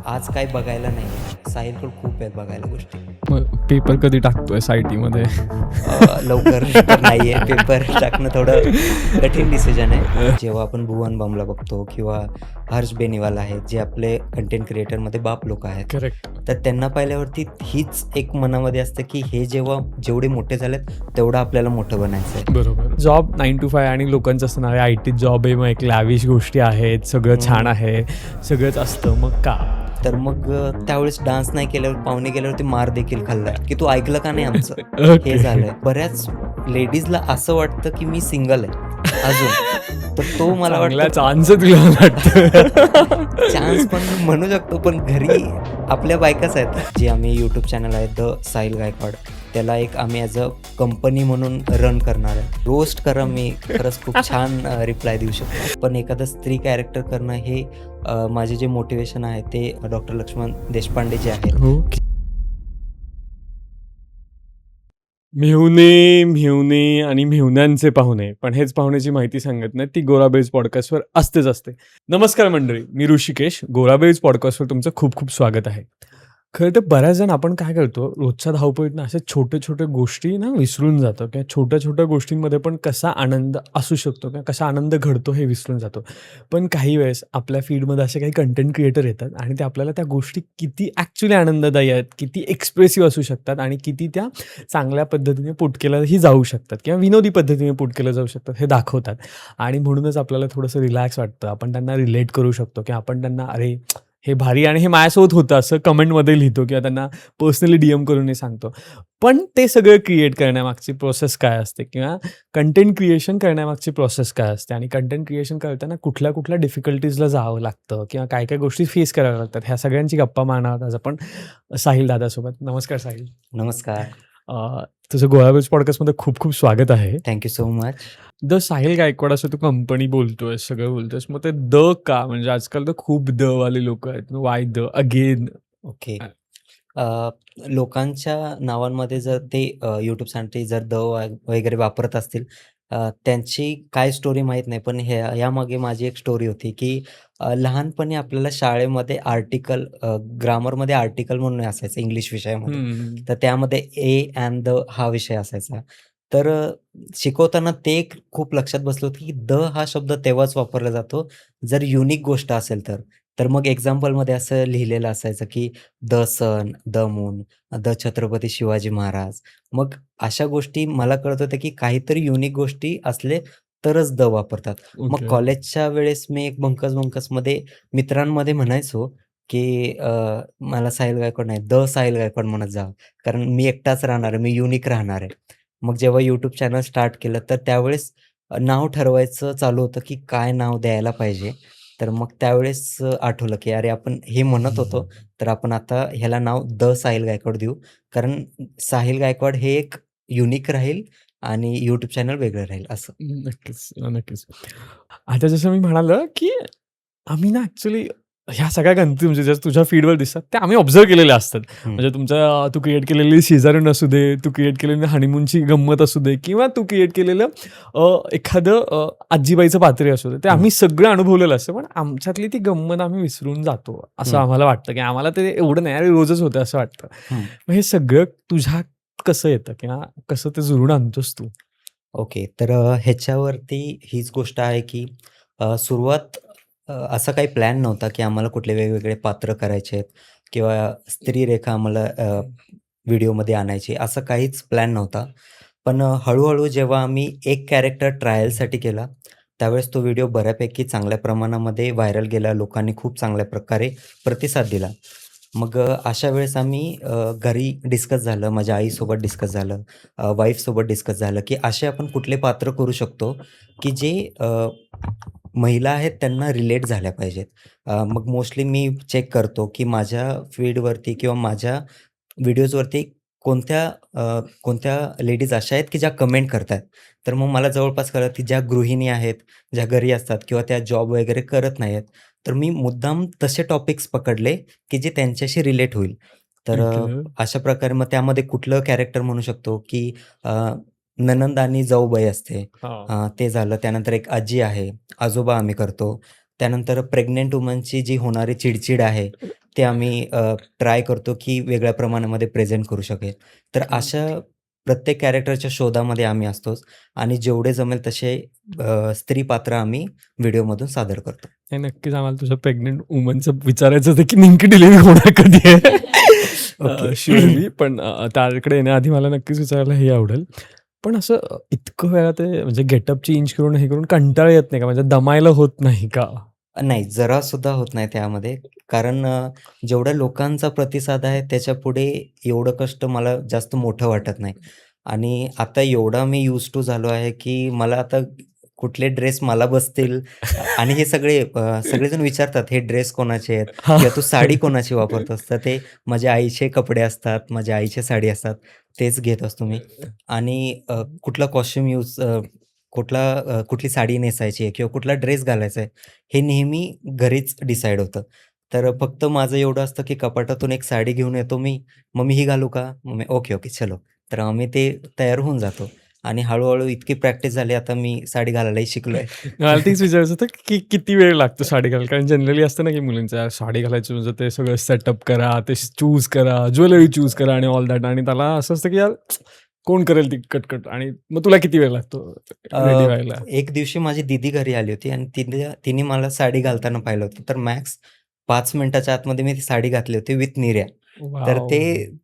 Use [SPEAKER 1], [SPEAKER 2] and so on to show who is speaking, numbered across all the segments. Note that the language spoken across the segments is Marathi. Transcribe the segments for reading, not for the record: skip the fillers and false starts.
[SPEAKER 1] आज काही बघायला नाही आहे. साहिलकडे खूप आहेत बघायला गोष्टी.
[SPEAKER 2] मग पेपर कधी टाकतोय सायटीमध्ये?
[SPEAKER 1] लवकर तर नाही आहे. पेपर टाकणं थोडं कठीण डिसिजन आहे. जेव्हा आपण भुवन बामला बघतो किंवा हर्ष बेनीवाल आहेत, जे आपले कंटेंट क्रिएटरमध्ये बाप लोक आहेत.
[SPEAKER 2] करेक्ट.
[SPEAKER 1] तर त्यांना पाहिल्यावरती हीच एक मनामध्ये असतं की हे जेवढे मोठे झालेत तेवढं आपल्याला मोठं बनायचं आहे.
[SPEAKER 2] बरोबर. जॉब 9 to 5 आणि लोकांचं असतं ना, IT जॉब आहे, मग एक लॅविश गोष्टी आहेत, सगळं छान आहे, सगळंच असतं, मग का?
[SPEAKER 1] तर मग त्यावेळेस डान्स नाही केल्यावर पाहुणे गेल्यावरती मार देखील खाल्लाय की तू ऐकलं का नाही आमचं. हे
[SPEAKER 2] ओके.
[SPEAKER 1] झालंय. बऱ्याच लेडीजला असं वाटतं की मी सिंगल आहे अजून. तर तो मला
[SPEAKER 2] चांगला
[SPEAKER 1] वाटतं
[SPEAKER 2] चान्स तुला वाटतं.
[SPEAKER 1] चान्स पण म्हणू शकतो, पण घरी आपल्या बायकाच आहेत. जे आम्ही यूट्यूब चॅनल आहे द साहिल गायकवाड, त्याला एक आम्ही ॲज अ कंपनी म्हणून रन करणार आहे. रोस्ट करा, मी खरंच खूप छान रिप्लाय देऊ शकतो. पण एखादं स्त्री कॅरेक्टर करणं हे माझे जे मोटिवेशन आहे ते डॉक्टर लक्ष्मण देशपांडे जे आहेत.
[SPEAKER 2] ओके. मेहुणे आणि मेहुण्यांचे पाहुणे, पण हेच पाहुण्याची माहिती सांगत नाहीत, ती गोराबेज पॉडकास्टवर असतेच असते. नमस्कार मंडळी, मी ऋषिकेश. गोराबेज पॉडकास्टवर तुमचं खूप खूप स्वागत आहे. खरं तर बऱ्याच जण आपण काय करतो, रोजच्या धावपळीत ना अशा छोट्या गोष्टी ना विसरून जातो किंवा छोट्या गोष्टींमध्ये पण कसा आनंद असू शकतो किंवा कसा आनंद घडतो हे विसरून जातो. पण काही वेळेस आपल्या फीडमध्ये असे काही कंटेंट क्रिएटर येतात आणि ते आपल्याला त्या गोष्टी किती ॲक्च्युली आनंददायी आहेत, किती एक्सप्रेसिव्ह असू शकतात आणि किती त्या चांगल्या पद्धतीने पुट केल्याही जाऊ शकतात किंवा विनोदी पद्धतीने पुट केलं जाऊ शकतात हे दाखवतात. आणि म्हणूनच आपल्याला थोडंसं रिलॅक्स वाटतं. आपण त्यांना रिलेट करू शकतो किंवा आपण त्यांना "अरे, हे भारी आणि हे माझ्यासोबत होतं" असं कमेंटमध्ये लिहितो किंवा त्यांना पर्सनली DM करूनही सांगतो. पण ते सगळं क्रिएट करण्यामागची प्रोसेस काय असते किंवा कंटेंट क्रिएशन करण्यामागची प्रोसेस काय असते आणि कंटेंट क्रिएशन करताना कुठल्या डिफिकल्टीजला जावं लागतं किंवा काय गोष्टी फेस कराव्या लागतात, ह्या सगळ्यांची गप्पा मारणार आहोत आज आपण साहिल दादासोबत. नमस्कार साहिल.
[SPEAKER 1] नमस्कार.
[SPEAKER 2] तुझं गोळाबेज पॉडकास्टमध्ये खूप खूप स्वागत आहे.
[SPEAKER 1] Thank you so much.
[SPEAKER 2] The Sahil Gaikwad असं तू कंपनी बोलतोयस, सगळं बोलतोयस. मग ते द का? म्हणजे आजकाल तर खूप द वाले लोकं आहेत. व्हाय द? अगेन?
[SPEAKER 1] ओके. लोकांच्या नावांमध्ये जर ते यूट्यूबसाठी जर वगैरे वापरत असतील, त्यांची काय स्टोरी माहीत नाही. पण यामागे माझी एक स्टोरी होती, की लहानपणी आपल्याला शाळेमध्ये ग्रामरमध्ये आर्टिकल म्हणून असायचं इंग्लिश विषयामध्ये. तर त्यामध्ये ए अँड द हा विषय असायचा. तर शिकवताना ते एक खूप लक्षात बसलं होतं, की द हा शब्द तेव्हाच वापरला जातो, जर युनिक गोष्ट असेल तर. तर मग एक्झाम्पलमध्ये असं लिहिलेलं असायचं, की the sun, the moon, the Chhatrapati Shivaji Maharaj. मग अशा गोष्टी मला कळत होत्या, की काहीतरी युनिक गोष्टी असले तरच द वापरतात. मग
[SPEAKER 2] ओके.
[SPEAKER 1] कॉलेजच्या वेळेस मी एक बंकसमध्ये मित्रांमध्ये म्हणायचो, की मला साहिल गायकवाड नाही, द साहिल गायकवाड म्हणत जावं. कारण मी एकटाच राहणार आहे, मी युनिक राहणार आहे. मग जेव्हा यूट्यूब चॅनल स्टार्ट केलं, तर त्यावेळेस नाव ठरवायचं चालू होतं, की काय नाव द्यायला पाहिजे. तर मग त्यावेळेस आठवलं, की अरे आपण हे म्हणत होतो, तर आपण आता ह्याला नाव द साहिल गायकवाड देऊ. कारण साहिल गायकवाड हे एक युनिक राहील आणि यूट्यूब चॅनल वेगळं राहील असं.
[SPEAKER 2] नक्कीच. आता जसं मी म्हणालो, की आम्ही ना ॲक्चुअली ह्या सगळ्या गंमती म्हणजे ज्या तुझ्या फीडवर दिसतात, त्या आम्ही ऑब्झर्व्ह केलेल्या असतात.
[SPEAKER 1] हं.
[SPEAKER 2] म्हणजे तू क्रिएट केलेली शेजारीण असू दे, तू क्रिएट केलेली हनीमूनची गंमत असू दे किंवा तू क्रिएट केलेलं एखादं आजीबाईचं पात्र असू दे, ते
[SPEAKER 1] हं,
[SPEAKER 2] आम्ही सगळं अनुभवलेलं असतं. पण आमच्यातली ती गंमत आम्ही विसरून जातो, असं
[SPEAKER 1] हं,
[SPEAKER 2] आम्हाला वाटतं, की आम्हाला ते एवढं नाही, अरे रोजच होतं असं वाटतं.
[SPEAKER 1] हं.
[SPEAKER 2] मग हे सगळं तुझ्यात कसं येतं किंवा कसं ते जुळवून आणतोस तू?
[SPEAKER 1] ओके. तर ह्याच्यावरती हीच गोष्ट आहे, की सुरुवात असा काही प्लॅन नव्हता, की आम्हाला कुठले वेगवेगळे पात्र करायचे आहेत किंवा स्त्रीरेखा आम्हाला व्हिडिओमध्ये आणायची, असं काहीच प्लॅन नव्हता. पण हळू-हळू जेव्हा आम्ही एक कॅरेक्टर ट्रायलसाठी केला, त्यावेळेस तो व्हिडिओ बऱ्यापैकी चांगल्या प्रमाणामध्ये व्हायरल गेला. लोकांनी खूप चांगल्या प्रकारे प्रतिसाद दिला. मग अशा वेळेस आम्ही घरी डिस्कस झालं, माझ्या आईसोबत डिस्कस झालं, वाईफसोबत डिस्कस झालं, की असे आपण कुठले पात्र करू शकतो, की जे महिला आहेत त्यांना रिलेट झाल्या पाहिजेत. मग मोस्टली मी चेक करतो, की माझ्या फीडवरती किंवा माझ्या व्हिडिओजवरती कोणत्या लेडीज अशा आहेत, की ज्या कमेंट करतायत. तर मग मला जवळपास कळलं, की ज्या गृहिणी आहेत, ज्या घरी असतात किंवा त्या जॉब वगैरे करत नाहीयेत. तर मी मुद्दाम तसे टॉपिक्स पकडले, की जे त्यांच्याशी रिलेट होईल. तर
[SPEAKER 2] ओके.
[SPEAKER 1] अशा प्रकारे मग त्यामध्ये कुठलं कॅरेक्टर म्हणू शकतो, की नणंद आणि जाऊबाई असते.
[SPEAKER 2] हां.
[SPEAKER 1] ते झालं. त्यानंतर एक आजी आहे, आजोबा आम्ही करतो. त्यानंतर प्रेग्नंट वुमनची जी होणारी चिडचिड आहे, ते आम्ही ट्राय करतो की वेगळ्या प्रमाणामध्ये प्रेझेंट करू शकेल. तर अशा
[SPEAKER 2] करेक्ट.
[SPEAKER 1] प्रत्येक कॅरेक्टरच्या शोधामध्ये आम्ही असतोच आणि जेवढे जमेल तसे स्त्री पात्र आम्ही व्हिडिओमधून सादर करतो.
[SPEAKER 2] नाही, नक्कीच आम्हाला तुझं प्रेग्नंट वुमनचं विचारायचं होतं, की नेमकी डिलिव्हरी होणार कधी आहे?
[SPEAKER 1] ओके.
[SPEAKER 2] शुअरली. पण त्याकडे येण्याआधी मला नक्कीच विचारायला हे आवडेल. पण असं इतकं वेळा ते म्हणजे गेटअप चेंज करून हे करून कंटाळा येत नाही का? म्हणजे दमायला होत नाही का?
[SPEAKER 1] नाही, जरासुद्धा होत नाही त्यामध्ये. कारण जेवढ्या लोकांचा प्रतिसाद आहे त्याच्यापुढे एवढं कष्ट मला जास्त मोठं वाटत नाही. आणि आता एवढा मी यूज्ड टू झालो आहे, की मला आता कुठले ड्रेस मला बसतील आणि हे सगळे सगळेजण विचारतात, "हे ड्रेस कोणाचे आहेत?"
[SPEAKER 2] हां.
[SPEAKER 1] किंवा "तू साडी कोणाची वापरतोस?" तर ते माझ्या आईचे कपडे असतात, माझ्या आईची साडी असतात, तेच घेत असतो मी. आणि कुठला कॉस्ट्यूम कुठली साडी नेसायची आहे किंवा कुठला ड्रेस घालायचा आहे, हे नेहमी घरीच डिसाईड होतं. तर फक्त माझं एवढं असतं, की कपाटातून एक साडी घेऊन येतो मी. मग मी ही घालू का? मग मी ओके, ओके, चलो. तर आम्ही ते तयार होऊन जातो आणि हळू-हळू इतकी प्रॅक्टिस झाली, आता मी साडी घालायलाही शिकलोय.
[SPEAKER 2] मला तेच विचारायचं होतं, की किती वेळ लागतो साडी घालायला? कारण जनरली असतं ना, की मुलींचं यार साडी घालायची म्हणजे ते सगळं सेटअप करा, ते चूज करा, ज्वेलरी चूज करा आणि ऑल दॅट आणि त्याला असं असतं, की यार कोण करेल ती कटकट आणि मग तुला किती वेळ लागतो रेडी
[SPEAKER 1] अ,
[SPEAKER 2] व्हायला?
[SPEAKER 1] एक दिवशी माझी दीदी घरी आली होती आणि तिने मला साडी घालताना पाहिलं होतं. तर मॅक्स 5 मिनिटाच्या आतमध्ये मी ती साडी घातली होती विथ निर्या. तर
[SPEAKER 2] वॉव!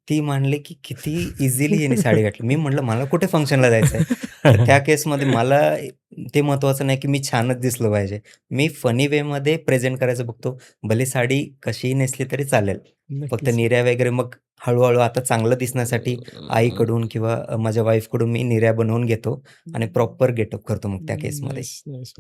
[SPEAKER 1] ती म्हणली, की "किती इझिली हिने साडी घातली." मी म्हटलं, "मला कुठे फंक्शनला जायचं आहे." तर त्या केसमध्ये मला ते महत्त्वाचं नाही, की मी छानच दिसलो पाहिजे. मी फनी वेमध्ये प्रेझेंट करायचं बघतो. भले साडी कशीही नेसली तरी चालेल. फक्त
[SPEAKER 2] नक्कीच.
[SPEAKER 1] निर्या वगैरे मग हळू आता चांगलं दिसण्यासाठी आईकडून किंवा माझ्या वाईफकडून मी निर्या बनवून घेतो आणि प्रॉपर गेटअप करतो मग त्या केसमध्ये.
[SPEAKER 2] Nice, nice.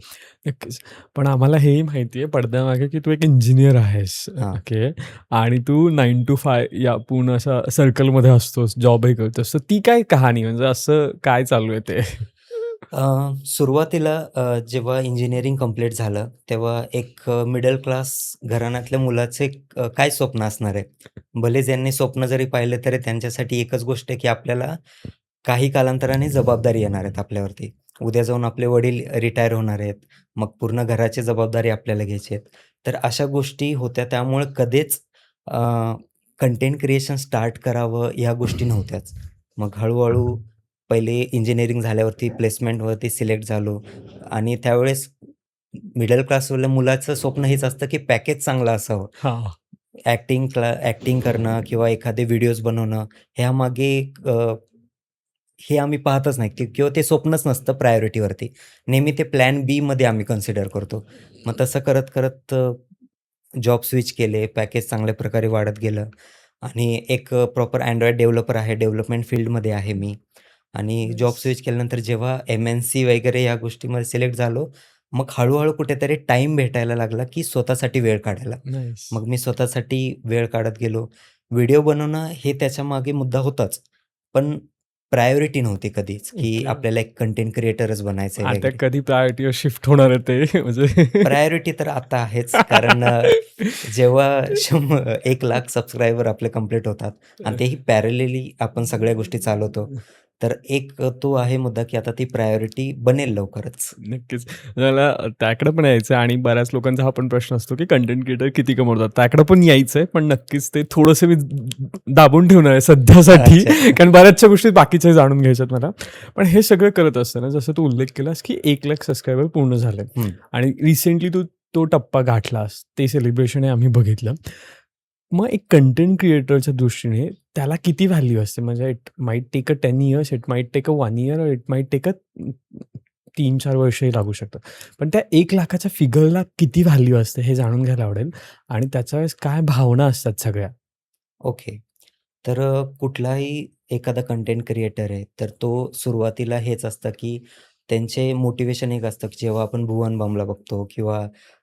[SPEAKER 2] नक्कीच. पण आम्हाला हेही माहिती आहे पडद्यामागे, की तू एक इंजिनिअर आहेस.
[SPEAKER 1] हां.
[SPEAKER 2] ओके. आणि तू 9 to 5 या पूर्ण अशा सर्कलमध्ये असतोस, जॉबही करतोस. तर ती काय कहाणी म्हणजे असं काय चालू आहे ते?
[SPEAKER 1] सुरुवातीला जेव्हा इंजिनिअरिंग कंप्लीट झालं, तेव्हा एक मिडल क्लास घराण्यातल्या मुलाचे काय स्वप्न असणार आहे? भले ज्यांनी स्वप्न जरी पाहिले तरी त्यांच्यासाठी एकच गोष्ट आहे, की आपल्याला काही कालांतराने जबाबदारी येणार आहेत आपल्यावरती. उद्या जाऊन आपले वडील रिटायर होणार आहेत. मग पूर्ण घराची जबाबदारी आपल्याला घ्यायची आहे. तर अशा गोष्टी होत्या. त्यामुळे कधीच कंटेंट क्रिएशन स्टार्ट करावं ह्या गोष्टी नव्हत्याच. मग हळू पहिले इंजिनिअरिंग झाल्यावरती प्लेसमेंटवरती सिलेक्ट झालो आणि त्यावेळेस मिडल क्लासवाल्या मुलाचं स्वप्न हेच असतं, की पॅकेज चांगलं असावं.
[SPEAKER 2] हां.
[SPEAKER 1] ॲक्टिंग करणं किंवा एखादे व्हिडिओज बनवणं ह्यामागे हे आम्ही पाहतच नाही किंवा ते स्वप्नच नसतं प्रायोरिटीवरती. नेहमी ते प्लॅन बीमध्ये आम्ही कन्सिडर करतो. मग तसं करत जॉब स्विच केले. पॅकेज चांगल्या प्रकारे वाढत गेलं आणि एक प्रॉपर Android डेव्हलपर आहे. डेव्हलपमेंट फील्डमध्ये आहे मी आणि जॉब
[SPEAKER 2] नाईस,
[SPEAKER 1] स्विच केल्यानंतर जेव्हा एम-एन-सी वगैरे या गोष्टीमध्ये सिलेक्ट झालो, मग हळू कुठेतरी टाईम भेटायला लागला, की स्वतःसाठी वेळ काढायला.
[SPEAKER 2] नाईस.
[SPEAKER 1] मग मी स्वतःसाठी वेळ काढत गेलो. व्हिडिओ बनवणं हे त्याच्यामागे मुद्दा होताच. पण प्रायोरिटी नव्हती कधीच, की
[SPEAKER 2] ओके.
[SPEAKER 1] आपल्याला एक कंटेंट क्रिएटरच बनायचंय
[SPEAKER 2] आता
[SPEAKER 1] वगैरे.
[SPEAKER 2] कधी प्रायोरिटीवर शिफ्ट होणार आहे ते म्हणजे
[SPEAKER 1] प्रायोरिटी तर आता आहेच. कारण जेव्हा 1,00,000 सबस्क्रायबर आपले कंप्लीट होतात आणि तेही पॅरलली आपण सगळ्या गोष्टी चालवतो. तर एक तो आहे मुद्दा, की आता ती प्रायोरिटी बनेल लवकरच.
[SPEAKER 2] नक्कीच. मला त्याकडे पण यायचं आहे आणि बऱ्याच लोकांचा हा पण प्रश्न असतो, की कंटेंट क्रिएटर किती कमवतात? त्याकडे पण यायचं आहे, पण नक्कीच ते थोडंसं मी दाबून ठेवणार आहे सध्यासाठी.
[SPEAKER 1] अच्छा.
[SPEAKER 2] कारण बऱ्याचशा गोष्टी बाकीच्या जाणून घ्यायच्यात मला. पण हे सगळं करत असताना जसं तू उल्लेख केलास, की 1,00,000 सबस्क्रायबर पूर्ण झाले
[SPEAKER 1] हं.
[SPEAKER 2] आणि रिसेंटली तू तो टप्पा गाठलास. ते सेलिब्रेशन हे आम्ही बघितलं. मग एक कंटेंट क्रिएटरच्या दृष्टीने त्याला किती व्हॅल्यू असते? म्हणजे it might take a 10 years, it might take a 1 year और इट माईट टेक अ 3-4 वर्षही लागू शकतात. पण त्या 1,00,000च्या फिगरला किती व्हॅल्यू असते हे जाणून घ्यायला आवडेल आणि त्याच्या वेळेस काय भावना असतात सगळ्या?
[SPEAKER 1] ओके. तर कुठलाही एखादा कंटेंट क्रिएटर आहे, तर तो सुरुवातीला हेच असतं, की त्यांचे मोटिव्हेशन एक असतं, की जेव्हा आपण भुवन बामला बघतो किंवा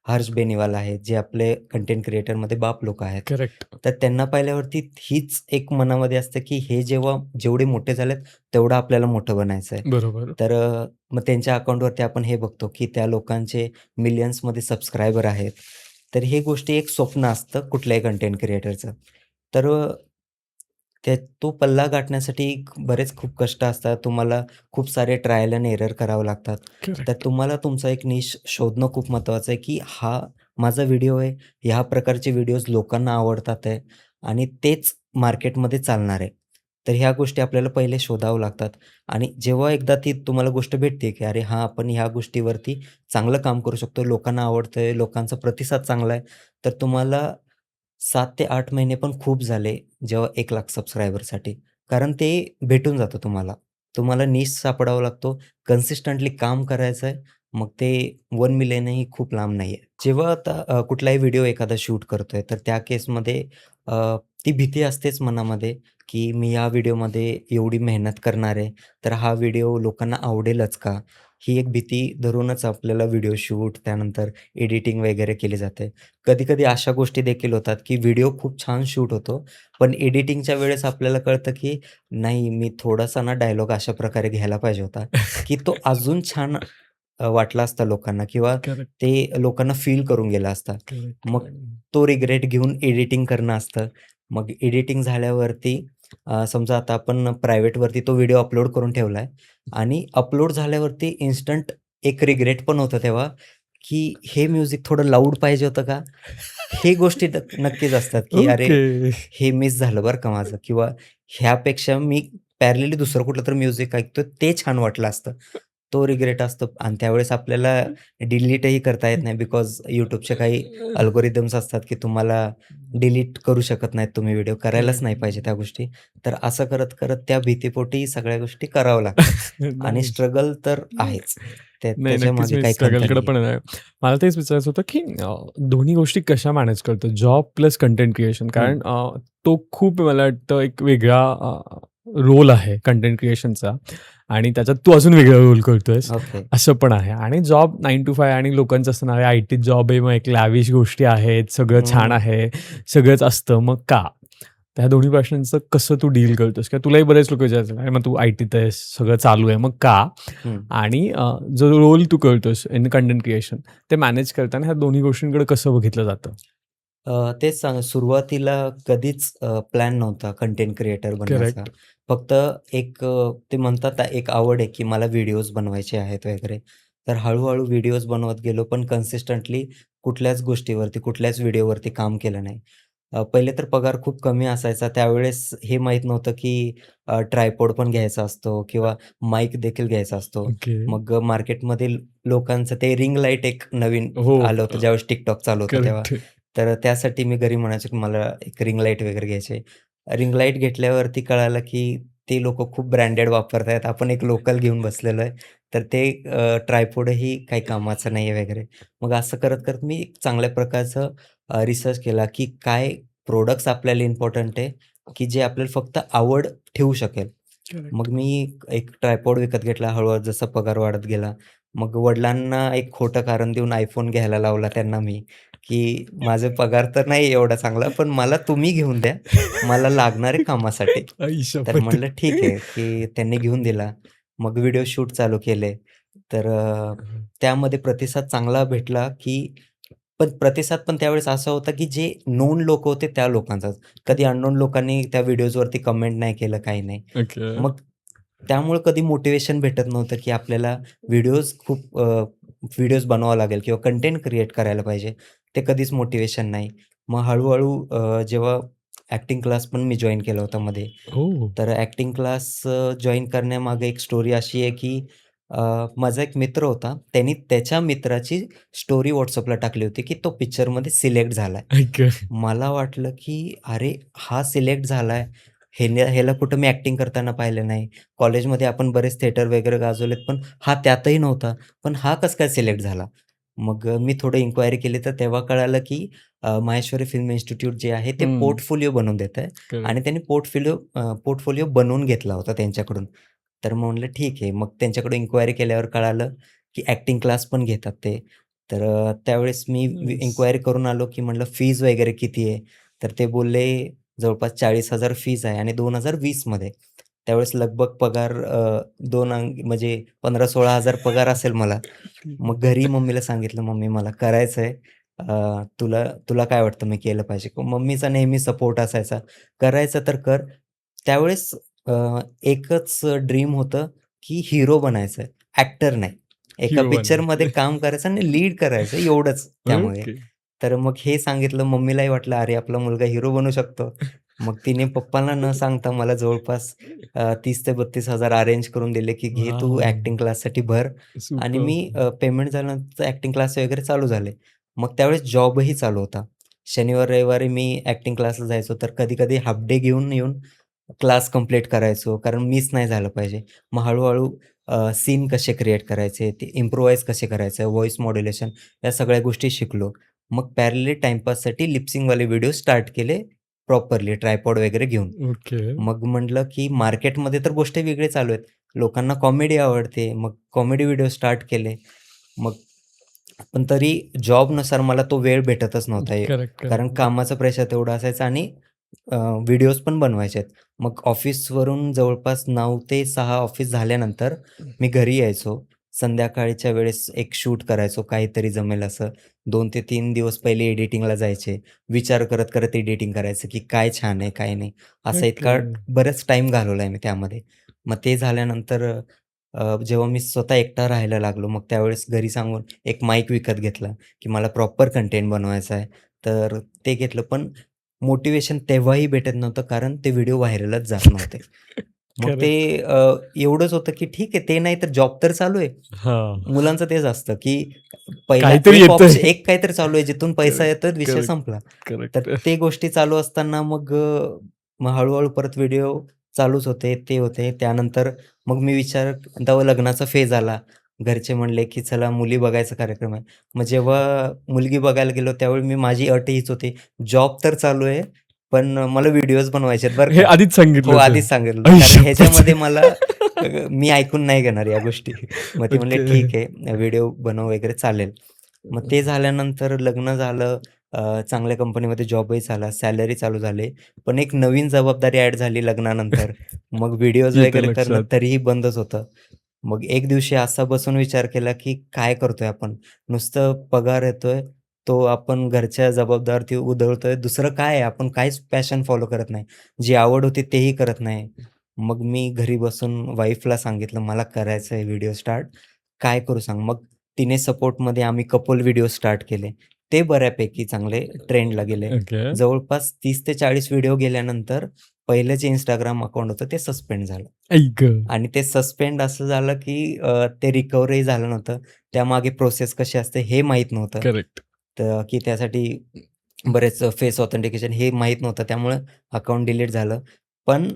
[SPEAKER 1] हर्ष बेनीवाल आहेत, जे आपले कंटेंट क्रिएटरमध्ये बाप लोकं आहेत.
[SPEAKER 2] करेक्ट.
[SPEAKER 1] तर त्यांना पाहिल्यावरती हीच एक मनामध्ये असतं, की हे जेवढे मोठे झालेत, तेवढं आपल्याला मोठं बनायचं आहे.
[SPEAKER 2] बरोबर.
[SPEAKER 1] तर मग त्यांच्या अकाउंटवरती आपण हे बघतो, की त्या लोकांचे मिलियन्समध्ये सबस्क्रायबर आहेत. तर ही गोष्टी एक स्वप्न असतं कुठल्याही कंटेंट क्रिएटरचं. तर तो पल्ला गाठण्यासाठी बरेच खूप कष्ट असतात. तुम्हाला खूप सारे ट्रायल एंड एरर करावं लागतात. तर
[SPEAKER 2] करेक्ट.
[SPEAKER 1] तुम्हाला तुमचा एक निश शोधणं खूप महत्त्वाचं आहे, की हा माझा व्हिडिओ आहे. ह्या प्रकारचे व्हिडिओज लोकांना आवडतात आहे आणि तेच मार्केटमध्ये चालणार आहे. तर ह्या गोष्टी आपल्याला पहिले शोधावं लागतात आणि जेव्हा एकदा ती तुम्हाला गोष्ट भेटते, की अरे हां, आपण ह्या गोष्टीवरती चांगलं काम करू शकतो, लोकांना आवडतंय, लोकांचा प्रतिसाद चांगला आहे, तर तुम्हाला 7 ते 8 महिने पण खूप झाले, जेव्हा 1,00,000 सबस्क्रायबरसाठी. कारण ते भेटून जातं तुम्हाला. तुम्हाला निश सापडावा लागतो, कन्सिस्टंटली काम करायचं आहे. मग ते 1 मिलियनही खूप लांब नाही आहे. जेव्हा आता कुठलाही व्हिडिओ एखादा शूट करतोय, तर त्या केसमध्ये अ, ती भीती असतेच मनामध्ये, की मी या व्हिडिओमध्ये एवढी मेहनत करणार आहे, तर हा व्हिडिओ लोकांना आवडेलच का? ही एक भीती धरूनच आपल्याला व्हिडिओ शूट, त्यानंतर एडिटिंग वगैरे केली जाते. कधी-कधी अशा गोष्टी देखील होतात, की व्हिडिओ खूप छान शूट होतो, पण एडिटिंगच्या वेळेस आपल्याला कळतं, की नाही मी थोडासा ना डायलॉग अशा प्रकारे घ्यायला पाहिजे होता, की तो अजून छान वाटला असता लोकांना किंवा
[SPEAKER 2] करेक्ट,
[SPEAKER 1] ते लोकांना फील करून गेला असता.
[SPEAKER 2] करेक्ट,
[SPEAKER 1] मग
[SPEAKER 2] करेक्ट.
[SPEAKER 1] तो रिग्रेट घेऊन एडिटिंग करणं असतं. मग एडिटिंग झाल्यावरती समजा आता आपण प्रायव्हेटवरती तो व्हिडिओ अपलोड करून ठेवलाय आणि अपलोड झाल्यावरती इन्स्टंट एक रिग्रेट पण होतं तेव्हा, की हे म्युझिक थोडं लाऊड पाहिजे होतं का? हे गोष्टी नक्कीच असतात, की अरे,
[SPEAKER 2] ओके.
[SPEAKER 1] हे मिस झालं बरं का माझं किंवा ह्यापेक्षा मी पॅरलली दुसरं कुठलं तरी म्युझिक ऐकतोय ते छान वाटलं असतं. तो रिग्रेट असतो आणि त्यावेळेस आपल्याला डिलीटही करता येत नाही बिकॉज YouTubeचे काही अल्गोरिदम्स असतात, की तुम्हाला डिलीट करू शकत नाहीत तुम्ही व्हिडिओ. करायलाच
[SPEAKER 2] करेक्ट.
[SPEAKER 1] नाही पाहिजे त्या गोष्टी. तर असं करत-करत त्या भीतीपोटी सगळ्या गोष्टी कराव्या लागतात आणि
[SPEAKER 2] नाईस.
[SPEAKER 1] स्ट्रगल तर आहेच.
[SPEAKER 2] नाही, नक्कीच
[SPEAKER 1] त्याच्यामागे
[SPEAKER 2] मी
[SPEAKER 1] काही खंत
[SPEAKER 2] स्ट्रगलकडे
[SPEAKER 1] नाहीये.
[SPEAKER 2] पण आहे. मला तेच विचारायचं होतं, की दोन्ही गोष्टी कशा मॅनेज करतो? जॉब प्लस कंटेंट क्रिएशन
[SPEAKER 1] हं.
[SPEAKER 2] कारण तो खूप मला वाटतं एक वेगळा रोल आहे कंटेंट क्रिएशनचा आणि त्याच्यात तू अजून वेगळा रोल करतोयस,
[SPEAKER 1] ओके.
[SPEAKER 2] असं पण आहे आणि जॉब 9 to 5 आणि लोकांचं असतं ना, आयटीत जॉब आहे, मग एक लॅविश गोष्टी आहेत, सगळं छान
[SPEAKER 1] हं,
[SPEAKER 2] आहे, सगळंच असतं, मग का? तर ह्या दोन्ही प्रश्नांचं कसं तू डील करतोस? किंवा तुलाही बरेच लोकं विचारतात, "अरे, मग तू आयटीत आहेस, सगळं चालू आहे, मग का?"
[SPEAKER 1] हं.
[SPEAKER 2] आणि जो रोल तू करतोस इन कंटेंट क्रिएशन, ते मॅनेज करताना ह्या दोन्ही गोष्टींकडे कसं बघितलं जातं?
[SPEAKER 1] तेच सुरुवातीला कधीच प्लॅन नव्हता कंटेंट क्रिएटर बनण्याचा.
[SPEAKER 2] करेक्ट.
[SPEAKER 1] फक्त एक ते म्हणतात ना, एक आवड आहे, की मला व्हिडिओज बनवायचे आहेत वगैरे. तर हळू-हळू व्हिडिओज बनवत गेलो, पण कन्सिस्टंटली कुठल्याच गोष्टीवरती, कुठल्याच व्हिडिओवरती काम केलं नाही. पहिले तर पगार खूप कमी असायचा. त्यावेळेस हे माहीत नव्हतं, की ट्रायपॉड पण घ्यायचा असतो किंवा माईक देखील घ्यायचा असतो.
[SPEAKER 2] ओके.
[SPEAKER 1] मग मार्केटमधील लोकांचं ते रिंग लाईट एक नवीन
[SPEAKER 2] हो.
[SPEAKER 1] आलं होतं, ज्यावेळेस TikTok चालू होतं तेव्हा.
[SPEAKER 2] करेक्ट.
[SPEAKER 1] तर त्यासाठी मी घरी म्हणायचो, की मला एक रिंग लाईट वगैरे घ्यायची आहे. रिंग लाईट घेतल्यावरती कळालं, की ते लोकं खूप ब्रँडेड वापरतायत. आपण एक लोकल घेऊन बसलेलो आहे. तर ते ट्रायपॉडही काही कामाचं नाही आहे वगैरे. मग असं करत-करत मी एक चांगल्या प्रकारचं रिसर्च केला, की काय प्रॉडक्ट्स आपल्याला इम्पोर्टंट आहे, की जे आपल्याला फक्त आवड ठेवू शकेल.
[SPEAKER 2] करेक्ट.
[SPEAKER 1] मग मी एक ट्रायपॉड विकत घेतला हळू-हळू जसा पगार वाढत गेला. मग वडिलांना एक खोटं कारण देऊन iPhone घ्यायला लावला त्यांना मी, की माझा पगार तर नाही एवढा चांगला, पण मला तुम्ही घेऊन द्या, मला लागणार आहे कामासाठी.
[SPEAKER 2] आई
[SPEAKER 1] तर
[SPEAKER 2] शपथ!
[SPEAKER 1] म्हणलं ठीक आहे, की त्यांनी घेऊन दिला. मग व्हिडिओ शूट चालू केले. तर त्यामध्ये प्रतिसाद चांगला भेटला, की पण प्रतिसाद पण त्यावेळेस असा होता, की जे नोन लोकं होते त्या लोकांचाच. कधी अननोन लोकांनी त्या व्हिडिओजवरती कमेंट नाही केलं, काही नाही.
[SPEAKER 2] ओके.
[SPEAKER 1] मग त्यामुळे कधी मोटिव्हेशन भेटत नव्हतं, की आपल्याला व्हिडिओज खूप व्हिडिओज बनवावं लागेल किंवा कंटेंट क्रिएट करायला पाहिजे. ते कधीच मोटिव्हेशन नाही. मग हळू-हळू जेव्हा ॲक्टिंग क्लास पण मी जॉइन केला होता मध्ये.
[SPEAKER 2] ओह!
[SPEAKER 1] तर ॲक्टिंग क्लास जॉइन करण्यामागे एक स्टोरी अशी आहे, की माझा एक मित्र होता. त्यांनी त्याच्या मित्राची स्टोरी WhatsAppला टाकली होती, की तो पिक्चरमध्ये सिलेक्ट झालाय.
[SPEAKER 2] आई गं!
[SPEAKER 1] मला वाटलं, की अरे, हा सिलेक्ट झालाय. ह्याला कुठं मी ॲक्टिंग करताना पाहिलं नाही. कॉलेजमध्ये आपण बरेच थिएटर वगैरे गाजवलेत, पण हा त्यातही नव्हता. पण हा कसं काय सिलेक्ट झाला? मग मी थोडं इन्क्वायरी केली, तर तेव्हा कळालं, की माहेश्वरी फिल्म इन्स्टिट्यूट जे आहे, ते
[SPEAKER 2] हं.
[SPEAKER 1] पोर्टफोलिओ बनवून देतंय
[SPEAKER 2] करेक्ट.
[SPEAKER 1] आणि त्यांनी पोर्टफोलिओ बनवून घेतला होता त्यांच्याकडून. तर मग म्हटलं ठीक आहे. मग त्यांच्याकडून इन्क्वायरी केल्यावर कळालं, की ॲक्टिंग क्लास पण घेतात ते. तर त्यावेळेस मी
[SPEAKER 2] नाईस.
[SPEAKER 1] इन्क्वायरी करून आलो, की म्हटलं फीज वगैरे किती आहे? तर ते बोलले जवळपास 40,000 फीज आहे आणि 2020 मध्ये. त्यावेळेस लगभग पगार 2 म्हणजे 15,000-16,000 पगार असेल मला. मग घरी मम्मीला सांगितलं, "मम्मी मला करायचंय. तुला तुला काय वाटतं मी केलं पाहिजे?" मम्मीचा नेहमी सपोर्ट असायचा, "करायचं तर कर. त्यावेळेस एकच ड्रीम होतं, की हिरो बनायचं आहे, ॲक्टर नाही. एका
[SPEAKER 2] हिरो
[SPEAKER 1] पिक्चरमध्ये
[SPEAKER 2] बनायचंय.
[SPEAKER 1] काम करायचं आणि लीड करायचं एवढंच त्यामागे.
[SPEAKER 2] ओके.
[SPEAKER 1] तर मग हे सांगितलं मम्मीलाही वाटलं, "अरे, आपला मुलगा हिरो बनू शकतो." मग तिने पप्पांना न सांगता मला जवळपास 30,000 ते 32,000 अरेंज करून दिले, की "घे तू
[SPEAKER 2] वॉव!
[SPEAKER 1] ॲक्टिंग क्लाससाठी भर." आणि मी
[SPEAKER 2] सुपर्ब!
[SPEAKER 1] पेमेंट झाल्यानंतर ॲक्टिंग क्लास वगैरे चालू झाले. मग त्यावेळेस जॉबही चालू होता. शनिवार, रविवारी मी ॲक्टिंग क्लासला जायचो, तर कधी-कधी हाल्फ डे घेऊन येऊन क्लास कंप्लीट करायचो, कारण मिस नाही झालं पाहिजे. मग हळू-हळू सीन कसे क्रिएट करायचे, ते इम्प्रोवाइज कसे करायचं, व्हॉईस मॉड्युलेशन या सगळ्या गोष्टी शिकलो. मग पॅरलली टाईमपाससाठी लिप व्हिडिओ स्टार्ट केले प्रॉपरली ट्रायपॉड वगैरे घेऊन.
[SPEAKER 2] ओके.
[SPEAKER 1] मग म्हटलं, की मार्केटमध्ये तर गोष्टी वेगळे चालू आहेत. लोकांना कॉमेडी आवडते. मग कॉमेडी व्हिडिओ स्टार्ट केले. मग पण तरी जॉबनुसार मला तो वेळ भेटतच नव्हता.
[SPEAKER 2] करेक्ट,
[SPEAKER 1] कारण
[SPEAKER 2] करेक्ट.
[SPEAKER 1] कामाचं प्रेशर तेवढं असायचं आणि व्हिडिओज पण बनवायचे आहेत. मग ऑफिसवरून जवळपास 9 ते 6 ऑफिस झाल्यानंतर मी घरी यायचो. संध्याकाळच्या वेळेस एक शूट करायचो काहीतरी जमेल असं. 2 ते 3 दिवस पहिले एडिटिंगला जायचे. विचार करत एडिटिंग करायचं, की काय छान आहे, काय नाही. असा
[SPEAKER 2] ओके.
[SPEAKER 1] इतका बराच टाईम घालवलाय मी त्यामध्ये. मग ते झाल्यानंतर जेव्हा मी स्वतः एकटा राहायला लागलो, मग त्यावेळेस घरी सांगून एक माईक विकत घेतला, की मला प्रॉपर कंटेंट बनवायचा आहे. तर ते घेतलं. पण मोटिव्हेशन तेव्हाही भेटत नव्हतं, कारण ते व्हिडिओ व्हायरलच जात नव्हते. मग ते
[SPEAKER 2] करेक्ट.
[SPEAKER 1] एवढंच होतं, की ठीक आहे, ते नाही तर जॉब तर चालू आहे.
[SPEAKER 2] हां.
[SPEAKER 1] मुलांचं तेच असतं, की पहिला
[SPEAKER 2] काहीतरी येतंय.
[SPEAKER 1] एक काहीतरी चालू आहे, जिथून पैसा
[SPEAKER 2] करेक्ट,
[SPEAKER 1] येतोय, विषय
[SPEAKER 2] करेक्ट,
[SPEAKER 1] संपला. तर
[SPEAKER 2] करेक्ट.
[SPEAKER 1] ते गोष्टी चालू असताना मग हळू परत व्हिडिओ चालूच होते, ते होते. त्यानंतर मग मी तेव्हा लग्नाचा फेज आला. घरचे म्हणले, की "चला मुली बघायचा कार्यक्रम आहे." मग जेव्हा मुलगी बघायला गेलो, त्यावेळी माझी अट हीच होती, जॉब तर चालू आहे, पण मला व्हिडिओज बनवायचे आहेत बरं
[SPEAKER 2] हे
[SPEAKER 1] का.
[SPEAKER 2] आधीच
[SPEAKER 1] हो,
[SPEAKER 2] सांगितलं होतं.
[SPEAKER 1] आधीच सांगितलं होतं.
[SPEAKER 2] आई
[SPEAKER 1] कारण
[SPEAKER 2] शप्पथ!
[SPEAKER 1] ह्याच्यामध्ये मला मी ऐकून नाही घेणार या गोष्टी. मग ते म्हणले,
[SPEAKER 2] ओके.
[SPEAKER 1] "ठीक आहे, व्हिडिओ बनव वगैरे चालेल." मग ते झाल्यानंतर लग्न झालं. चांगल्या कंपनीमध्ये जॉबही झाला, सॅलरी चालू झाली. पण एक नवीन जबाबदारी ॲड झाली लग्नानंतर. मग व्हिडिओज
[SPEAKER 2] येतं
[SPEAKER 1] वगैरे करणं
[SPEAKER 2] लक्षात.
[SPEAKER 1] तरीही बंदच होतं. मग एक दिवशी असा बसून विचार केला, की काय करतोय आपण? नुसतं पगार येतोय, तो आपण घरच्या जबाबदारीवरती उधळतोय. दुसरं काय आहे? आपण काहीच पॅशन फॉलो करत नाही. जी आवड होती तेही करत नाही. मग मी घरी बसून वाईफला सांगितलं, "मला करायचं आहे व्हिडिओ स्टार्ट. काय करू सांग?" मग तिने सपोर्टमध्ये आम्ही कपल व्हिडिओ स्टार्ट केले. ते बऱ्यापैकी चांगले ट्रेंडला गेले.
[SPEAKER 2] ओके.
[SPEAKER 1] जवळपास 30 ते 40 व्हिडिओ गेल्यानंतर पहिलं जे Instagram अकाउंट होतं ते सस्पेंड झालं.
[SPEAKER 2] आई गं!
[SPEAKER 1] आणि ते सस्पेंड असं झालं, की ते रिकव्हरही झालं नव्हतं. त्यामागे प्रोसेस कशी असते हे माहीत नव्हतं.
[SPEAKER 2] करेक्ट.
[SPEAKER 1] तर की त्यासाठी बरेच फेस ऑथेंटिकेशन हे माहीत नव्हतं. त्यामुळं अकाउंट डिलीट झालं. पण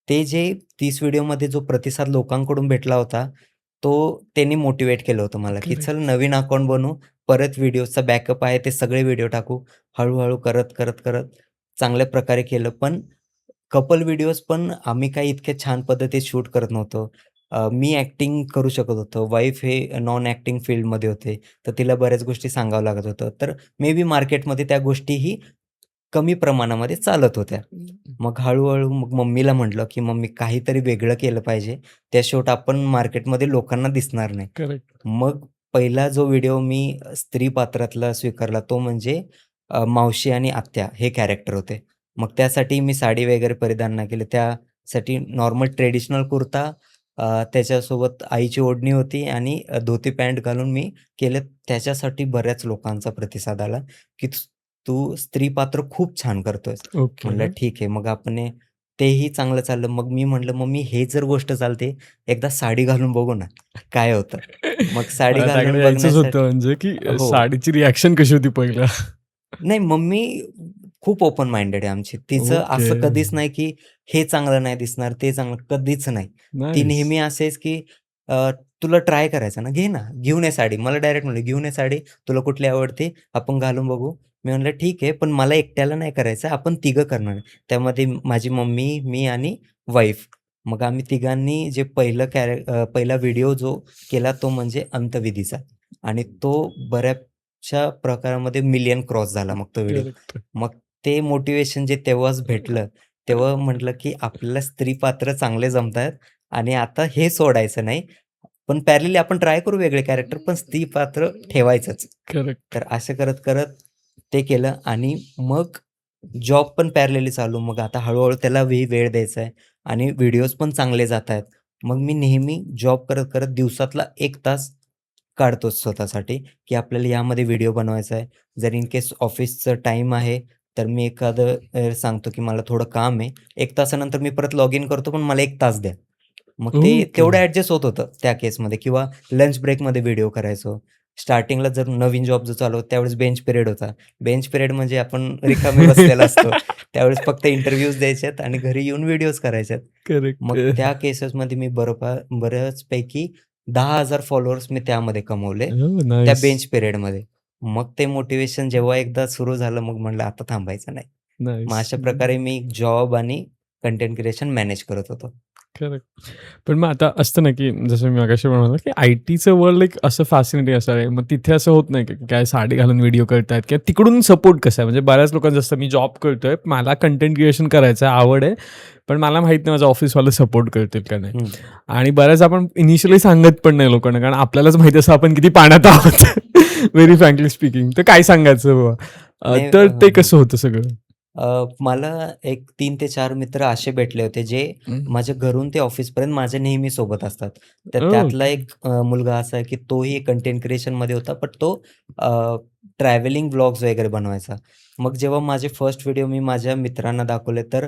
[SPEAKER 1] ते जे 30 व्हिडिओमध्ये जो प्रतिसाद लोकांकडून भेटला होता, तो त्यांनी मोटिव्हेट केलं होतं मला, की चल
[SPEAKER 2] करेक्ट.
[SPEAKER 1] नवीन अकाउंट बनवू, परत व्हिडिओचा बॅकअप आहे ते सगळे व्हिडिओ टाकू. हळू करत चांगल्या प्रकारे केलं. पण कपल व्हिडिओज पण आम्ही काही इतक्या छान पद्धतीत शूट करत नव्हतो. मी ॲक्टिंग करू शकत होतो. वाईफ हे नॉन ॲक्टिंग फील्डमध्ये होते. तर तिला बऱ्याच गोष्टी सांगावं लागत होतं. तर मे बी मार्केटमध्ये त्या गोष्टीही कमी प्रमाणामध्ये चालत होत्या. मग हळू मग मम्मीला म्हटलं, की "मम्मी काहीतरी वेगळं केलं पाहिजे. त्याशिवाय आपण मार्केटमध्ये लोकांना दिसणार नाही."
[SPEAKER 2] करेक्ट.
[SPEAKER 1] मग पहिला जो व्हिडिओ मी स्त्री पात्रातला स्वीकारला तो म्हणजे मावशी आणि आत्या हे कॅरेक्टर होते. मग त्यासाठी मी साडी वगैरे परिधान नाही केलं. त्यासाठी नॉर्मल ट्रेडिशनल कुर्ता त्याच्यासोबत आईची ओढणी होती आणि धोती पॅन्ट घालून मी केलं. त्याच्यासाठी बऱ्याच लोकांचा प्रतिसाद आला, की "तू स्त्री पात्र खूप छान करतोयस."
[SPEAKER 2] ओके.
[SPEAKER 1] म्हटलं, "ठीक आहे." मग तेही चांगलं चाललं. मग मी म्हटलं, "मम्मी हे जर गोष्ट चालते, एकदा साडी घालून बघू ना, काय होतं?" मग साडी
[SPEAKER 2] मला त्याकडे
[SPEAKER 1] घालून
[SPEAKER 2] यायचंच होतं
[SPEAKER 1] बघण्यासाठी
[SPEAKER 2] म्हणजे की
[SPEAKER 1] हो.
[SPEAKER 2] साडीची रिएक्शन कशी होती पहिला?
[SPEAKER 1] नाही, मम्मी खूप ओपन माइंडेड आहे आमची. तिचं
[SPEAKER 2] ओके.
[SPEAKER 1] असं कधीच नाही, की हे चांगलं नाही दिसणार, ते चांगलं कधीच नाही. ती
[SPEAKER 2] नाईस.
[SPEAKER 1] नेहमी असेच, की तुला ट्राय करायचं ना, घे ना, घेऊन ये साडी. मला डायरेक्ट म्हणले, "घेऊन ये साडी, तुला कुठली आवडते, आपण घालून बघू." मी म्हटलं, "ठीक आहे, पण मला एकट्याला नाही करायचं, आपण तिघं करणार आहे." त्यामध्ये माझी मम्मी, मी आणि वाईफ. मग आम्ही तिघांनी जे पहिला व्हिडिओ जो केला तो म्हणजे अंतविधीचा आणि तो बऱ्याचशा प्रकारामध्ये मिलियन क्रॉस झाला मग तो व्हिडिओ.
[SPEAKER 2] करेक्ट.
[SPEAKER 1] मग ते मोटिव्हेशन जे तेव्हाच भेटलं, तेव्हा म्हटलं, की आपल्याला स्त्री पात्र चांगले जमतायत आणि आता हे सोडायचं नाही. पण पॅरलली आपण ट्राय करू वेगळे कॅरेक्टर, पण स्त्री पात्र ठेवायचंच.
[SPEAKER 2] करेक्ट.
[SPEAKER 1] तर असं करत ते केलं आणि मग जॉब पण पॅरलली चालू. मग आता हळू त्याला वेळ द्यायचा आहे आणि व्हिडिओज पण चांगले जात आहेत. मग मी नेहमी जॉब करत दिवसातला 1 तास काढतोच स्वतःसाठी, की आपल्याला यामध्ये व्हिडिओ बनवायचा आहे. जर इन केस ऑफिसचं टाईम आहे, तर मी एखादं सांगतो, की मला थोडं काम आहे. 1 तासानंतर मी परत लॉग इन करतो, पण मला 1 तास द्या. मग ते
[SPEAKER 2] ओके.
[SPEAKER 1] तेवढं ॲडजस्ट होत होतं त्या केसमध्ये किंवा लंच ब्रेकमध्ये व्हिडिओ करायचो. स्टार्टिंगला जर नवीन जॉब जो चालू होता, त्यावेळेस बेंच पिरियड होता. बेंच पिरियड म्हणजे आपण रिकामे बसलेलो असतो. त्यावेळेस फक्त इंटरव्ह्यूज द्यायच्यात आणि घरी येऊन व्हिडिओज करायच्यात.
[SPEAKER 2] करेक्ट.
[SPEAKER 1] मग त्या केसेसमध्ये मी बऱ्याचपैकी 10,000 फॉलोअर्स मी त्यामध्ये कमवले,
[SPEAKER 2] ओह,
[SPEAKER 1] त्या
[SPEAKER 2] नाईस,
[SPEAKER 1] बेंच पिरियडमध्ये. मग ते मोटिव्हेशन जेव्हा एकदा सुरू झालं, मग म्हटलं आता थांबायचं नाही. मग
[SPEAKER 2] नाईस.
[SPEAKER 1] अशा प्रकारे मी जॉब आणि कंटेंट क्रिएशन मॅनेज करत होतो.
[SPEAKER 2] करेक्ट. पण मग आता असतं ना, की जसं मी मगाशी म्हणालो, की आय-टीचं वर्ल्ड एक असं फॅसिनेटिंग असं आहे. मग तिथे असं होत नाही का, की काय साडी घालून व्हिडिओ करतायत किंवा तिकडून सपोर्ट कसा आहे? म्हणजे बऱ्याच लोकांचं जसं मी जॉब करतोय, मला कंटेंट क्रिएशन करायचं आहे, आवड आहे. पण मला माहीत नाही माझं ऑफिसवाले सपोर्ट करतील का नाही.
[SPEAKER 1] हं.
[SPEAKER 2] आणि बऱ्याच आपण इनिशियली सांगत पण नाही लोकांना, कारण आपल्यालाच माहिती असतं आपण किती पाण्यात आहोत. Very frankly speaking. तर काय सांगायचं बाबा?
[SPEAKER 1] नाही
[SPEAKER 2] तर ते कसं होतं सगळं?
[SPEAKER 1] मला एक 3 ते 4 मित्र असे भेटले होते, जे
[SPEAKER 2] हं.
[SPEAKER 1] माझ्या घरून ते ऑफिसपर्यंत माझ्या नेहमी सोबत असतात. तर त्यातला
[SPEAKER 2] ओके.
[SPEAKER 1] एक मुलगा असा आहे, की तोही कंटेंट क्रिएशनमध्ये होता, पण तो ट्रॅव्हलिंग व्लॉग्स वगैरे बनवायचा. मग जेव्हा माझे फर्स्ट व्हिडिओ मी माझ्या मित्रांना दाखवले, तर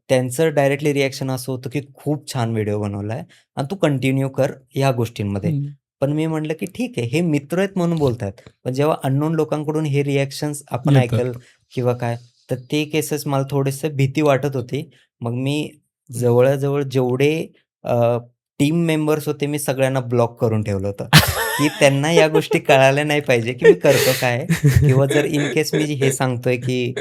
[SPEAKER 1] त्यांचं डायरेक्टली रिएक्शन असं होतं, की "खूप छान व्हिडिओ बनवलाय आणि तू कंटिन्यू कर ह्या गोष्टींमध्ये."
[SPEAKER 2] हं.
[SPEAKER 1] पण मी म्हटलं, की "ठीक आहे, हे मित्र आहेत म्हणून बोलतायत." पण जेव्हा अननोन लोकांकडून हे रिएक्शन्स आपण ऐकल
[SPEAKER 2] येतात.
[SPEAKER 1] किंवा काय, तर ते केसेस मला थोडंसं भीती वाटत होती. मग मी जवळ जेवढे टीम मेंबर्स होते, मी सगळ्यांना ब्लॉक करून ठेवलं होतं, की त्यांना या गोष्टी कळायला नाही पाहिजे, की मी करतो काय आहे? किंवा जर इन केस मी हे सांगतोय, की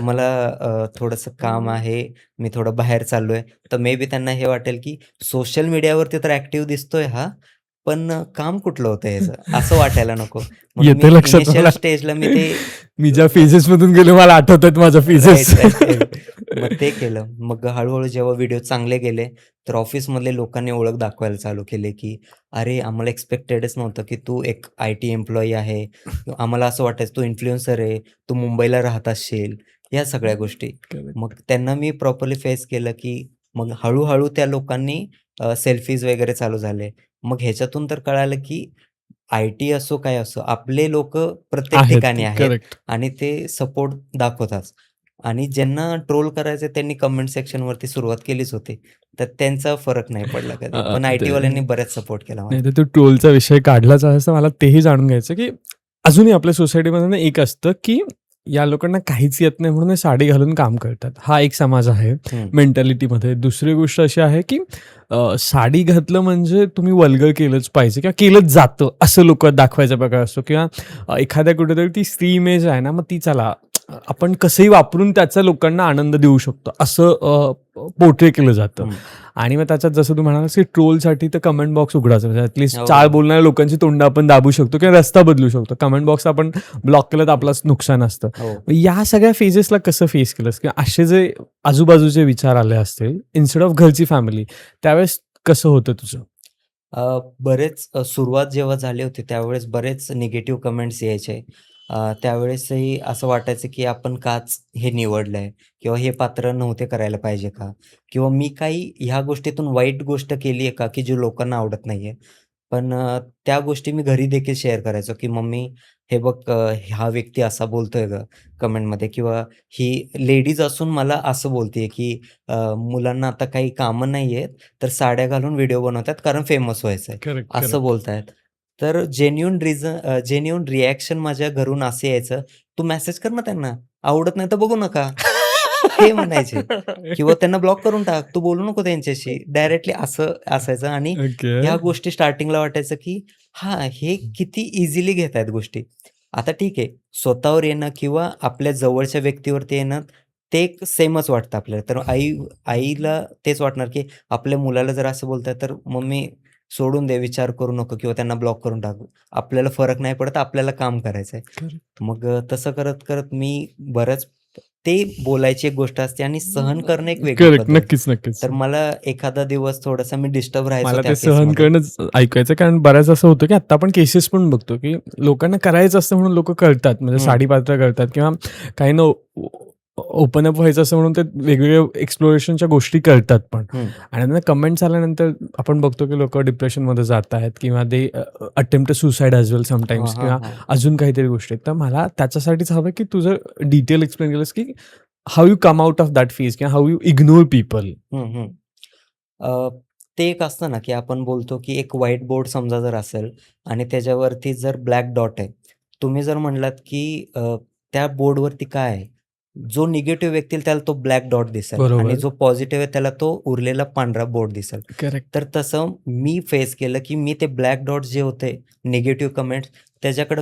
[SPEAKER 1] मला थोडंसं काम आहे, मी थोडं बाहेर चाललोय, तर मे बी त्यांना हे वाटेल, की सोशल मीडियावरती तर ॲक्टिव्ह दिसतोय हा, पण काम कुठलं होतं ह्याचं? असं वाटायला नको. म्हणून मी
[SPEAKER 2] येतं लक्षात
[SPEAKER 1] इनिशियल
[SPEAKER 2] मला.
[SPEAKER 1] स्टेजला मी ते
[SPEAKER 2] मी ज्या फेजेसमधून गेलो मला आठवतात माझ्या फेजेस.
[SPEAKER 1] राइट. मग ते केलं. मग हळू-हळू जेव्हा व्हिडिओ चांगले गेले, तर ऑफिसमधल्या लोकांनी ओळख दाखवायला चालू केली, की "अरे, आम्हाला एक्स्पेक्टेडच नव्हतं, की तू एक आय-टी एम्प्लॉयी आहे. आम्हाला असं वाटायचं तू इन्फ्लुएन्सर आहे, तू मुंबईला राहत असशील." या सगळ्या गोष्टी. मग
[SPEAKER 2] करेक्ट.
[SPEAKER 1] त्यांना मी प्रॉपरली फेस केलं, की मग हळू त्या लोकांनी सेल्फीज वगैरे चालू झाले. मग ह्याच्यातून तर कळालं, की आय-टी असो, काय असो, आपले लोकं प्रत्येक
[SPEAKER 2] आहेत.
[SPEAKER 1] ठिकाणी आहेत
[SPEAKER 2] करेक्ट.
[SPEAKER 1] आणि ते सपोर्ट दाखवतात. आणि ज्यांना ट्रोल करायचं त्यांनी कमेंट सेक्शनवरती सुरुवात केलीच होती. तर त्यांचा फरक नाही पडला कधी. पण
[SPEAKER 2] ते
[SPEAKER 1] आय-टीवाल्यांनी बराच सपोर्ट केला
[SPEAKER 2] नाही
[SPEAKER 1] मला.
[SPEAKER 2] तर तो ट्रोलचा विषय काढलाच आहे, तर मला तेही जाणून घ्यायचं, की अजूनही आपल्या सोसायटीमध्ये ना एक असतं, की या लोकांना काहीच येत नाही म्हणून हे साडी घालून काम करतात. हा एक समाज आहे
[SPEAKER 1] हं.
[SPEAKER 2] मेंटॅलिटीमध्ये. दुसरी गोष्ट अशी आहे, की साडी घातलं म्हणजे तुम्ही वल्गर केलंच पाहिजे किंवा केलंच जातं, असं लोकं दाखवायचा प्रकार असतो किंवा एखाद्या कुठेतरी ती स्त्री इमेज आहे ना, मग ती चला आपण कसंही वापरून त्याचा लोकांना आनंद देऊ शकतो, असं पोर्ट्रे केलं जातं.
[SPEAKER 1] हं.
[SPEAKER 2] आणि मग त्याच्यात जसं तू म्हणालास, की ट्रोलसाठी तर कमेंट बॉक्स उघडायचा. म्हणजे ॲटलीस्ट
[SPEAKER 1] हो,
[SPEAKER 2] 4
[SPEAKER 1] हो.
[SPEAKER 2] बोलणाऱ्या लोकांची तोंड आपण दाबू शकतो किंवा रस्ता बदलू शकतो. कमेंट बॉक्स आपण ब्लॉक केलं तर आपलंच नुकसान असतं.
[SPEAKER 1] हो.
[SPEAKER 2] मग या सगळ्या फेजेसला कसं फेस केलंस? किंवा असे जे आजूबाजूचे विचार आले असतील, इन्स्टेड ऑफ घरची फॅमिली, त्यावेळेस कसं होतं तुझं?
[SPEAKER 1] बरेच सुरुवात जेव्हा झाली होती त्यावेळेस बरेच निगेटिव्ह कमेंट्स यायचे. त्यावेळेसही असं वाटायचं की आपण काच हे निवडलंय किंवा हे पात्र नव्हते करायला पाहिजे का? किंवा मी काही ह्या गोष्टीतून वाईट गोष्ट केली आहे का, की जी लोकांना आवडत नाहीये? पण त्या गोष्टी मी घरी देखील शेअर करायचो, की "मम्मी हे बघ हा व्यक्ती असा बोलतोय गं कमेंटमध्ये" किंवा "ही लेडीज असून मला असं बोलतीये, की मुलांना आता काही कामं नाही आहेत, तर साड्या घालून व्हिडिओ बनवतात कारण फेमस व्हायचंय."
[SPEAKER 2] करेक्ट,
[SPEAKER 1] असं
[SPEAKER 2] करेक्ट.
[SPEAKER 1] बोलतायत. तर जेन्युइन रिएक्शन माझ्या घरून असं यायचं, "तू मेसेज कर ना त्यांना, आवडत नाही तर बघू नका." हे म्हणायचे किंवा "त्यांना ब्लॉक करून टाक, तू बोलू नको त्यांच्याशी." डायरेक्टली असं असायचं आणि
[SPEAKER 2] ओके.
[SPEAKER 1] ह्या गोष्टी स्टार्टिंगला वाटायचं, की हां, हे किती इझिली घेतायत गोष्टी. आता ठीक आहे, स्वतःवर येणं किंवा आपल्या जवळच्या व्यक्तीवरती येणं, ते एक सेमच वाटतं आपल्याला. तर आईला तेच वाटणार, की आपल्या मुलाला जर असं बोलताय, तर मम्मी सोडून दे, विचार करू नको किंवा त्यांना ब्लॉक करून टाकू. आपल्याला फरक नाही पडत, आपल्याला काम करायचंय.
[SPEAKER 2] करेक्ट.
[SPEAKER 1] मग तसं करत मी बऱ्याच ते बोलायची एक गोष्ट असते आणि सहन करणं एक वेगळी
[SPEAKER 2] करेक्ट.
[SPEAKER 1] पद्धत.
[SPEAKER 2] नक्कीच, नक्कीच.
[SPEAKER 1] तर मला एखादा दिवस थोडासा मी डिस्टर्ब राहायचो
[SPEAKER 2] मला
[SPEAKER 1] त्या
[SPEAKER 2] ते सहन
[SPEAKER 1] केसमध्ये.
[SPEAKER 2] करणंच ऐकायचं कारण बऱ्याच असं होतं, की आता आपण केसेस पण बघतो, की लोकांना करायचं असतं म्हणून लोकं करतात. म्हणजे
[SPEAKER 1] हं,
[SPEAKER 2] साडी पातळ करतात किंवा काहींना ओपन अप व्हायचं असतं म्हणून ते वेगवेगळ्या एक्सप्लोरेशनच्या गोष्टी करतात पण.
[SPEAKER 1] हं.
[SPEAKER 2] आणि नंतर कमेंट्स आल्यानंतर आपण बघतो, की लोकं डिप्रेशनमध्ये जात आहेत किंवा दे अटेम्प्ट टू सुसाईड ॲज वेल
[SPEAKER 1] हां,
[SPEAKER 2] समटाईम्स
[SPEAKER 1] हां,
[SPEAKER 2] किंवा
[SPEAKER 1] हां.
[SPEAKER 2] अजून काहीतरी गोष्टी आहेत. तर मला त्याच्यासाठीच हवं, की तुझं डिटेल एक्सप्लेन केलंस, की how you come out of that phase किंवा हाऊ यू इग्नोर पीपल.
[SPEAKER 1] हं, हं. अ, ते एक असतं ना, की आपण बोलतो, की एक व्हाईट बोर्ड समजा जर असेल आणि त्याच्यावरती जर ब्लॅक डॉट आहे. तुम्ही जर म्हणलात, की त्या बोर्डवरती काय आहे? जो निगेटिव्ह व्यक्ती त्याला तो ब्लॅक डॉट दिसेल आणि
[SPEAKER 2] बरोबर.
[SPEAKER 1] जो पॉझिटिव्ह आहे त्याला तो उरलेला पांढरा बोर्ड दिसेल.
[SPEAKER 2] करेक्ट.
[SPEAKER 1] तर तसं मी फेस केलं, की मी ते ब्लॅक डॉट्स जे होते निगेटिव्ह कमेंट्स त्याच्याकडं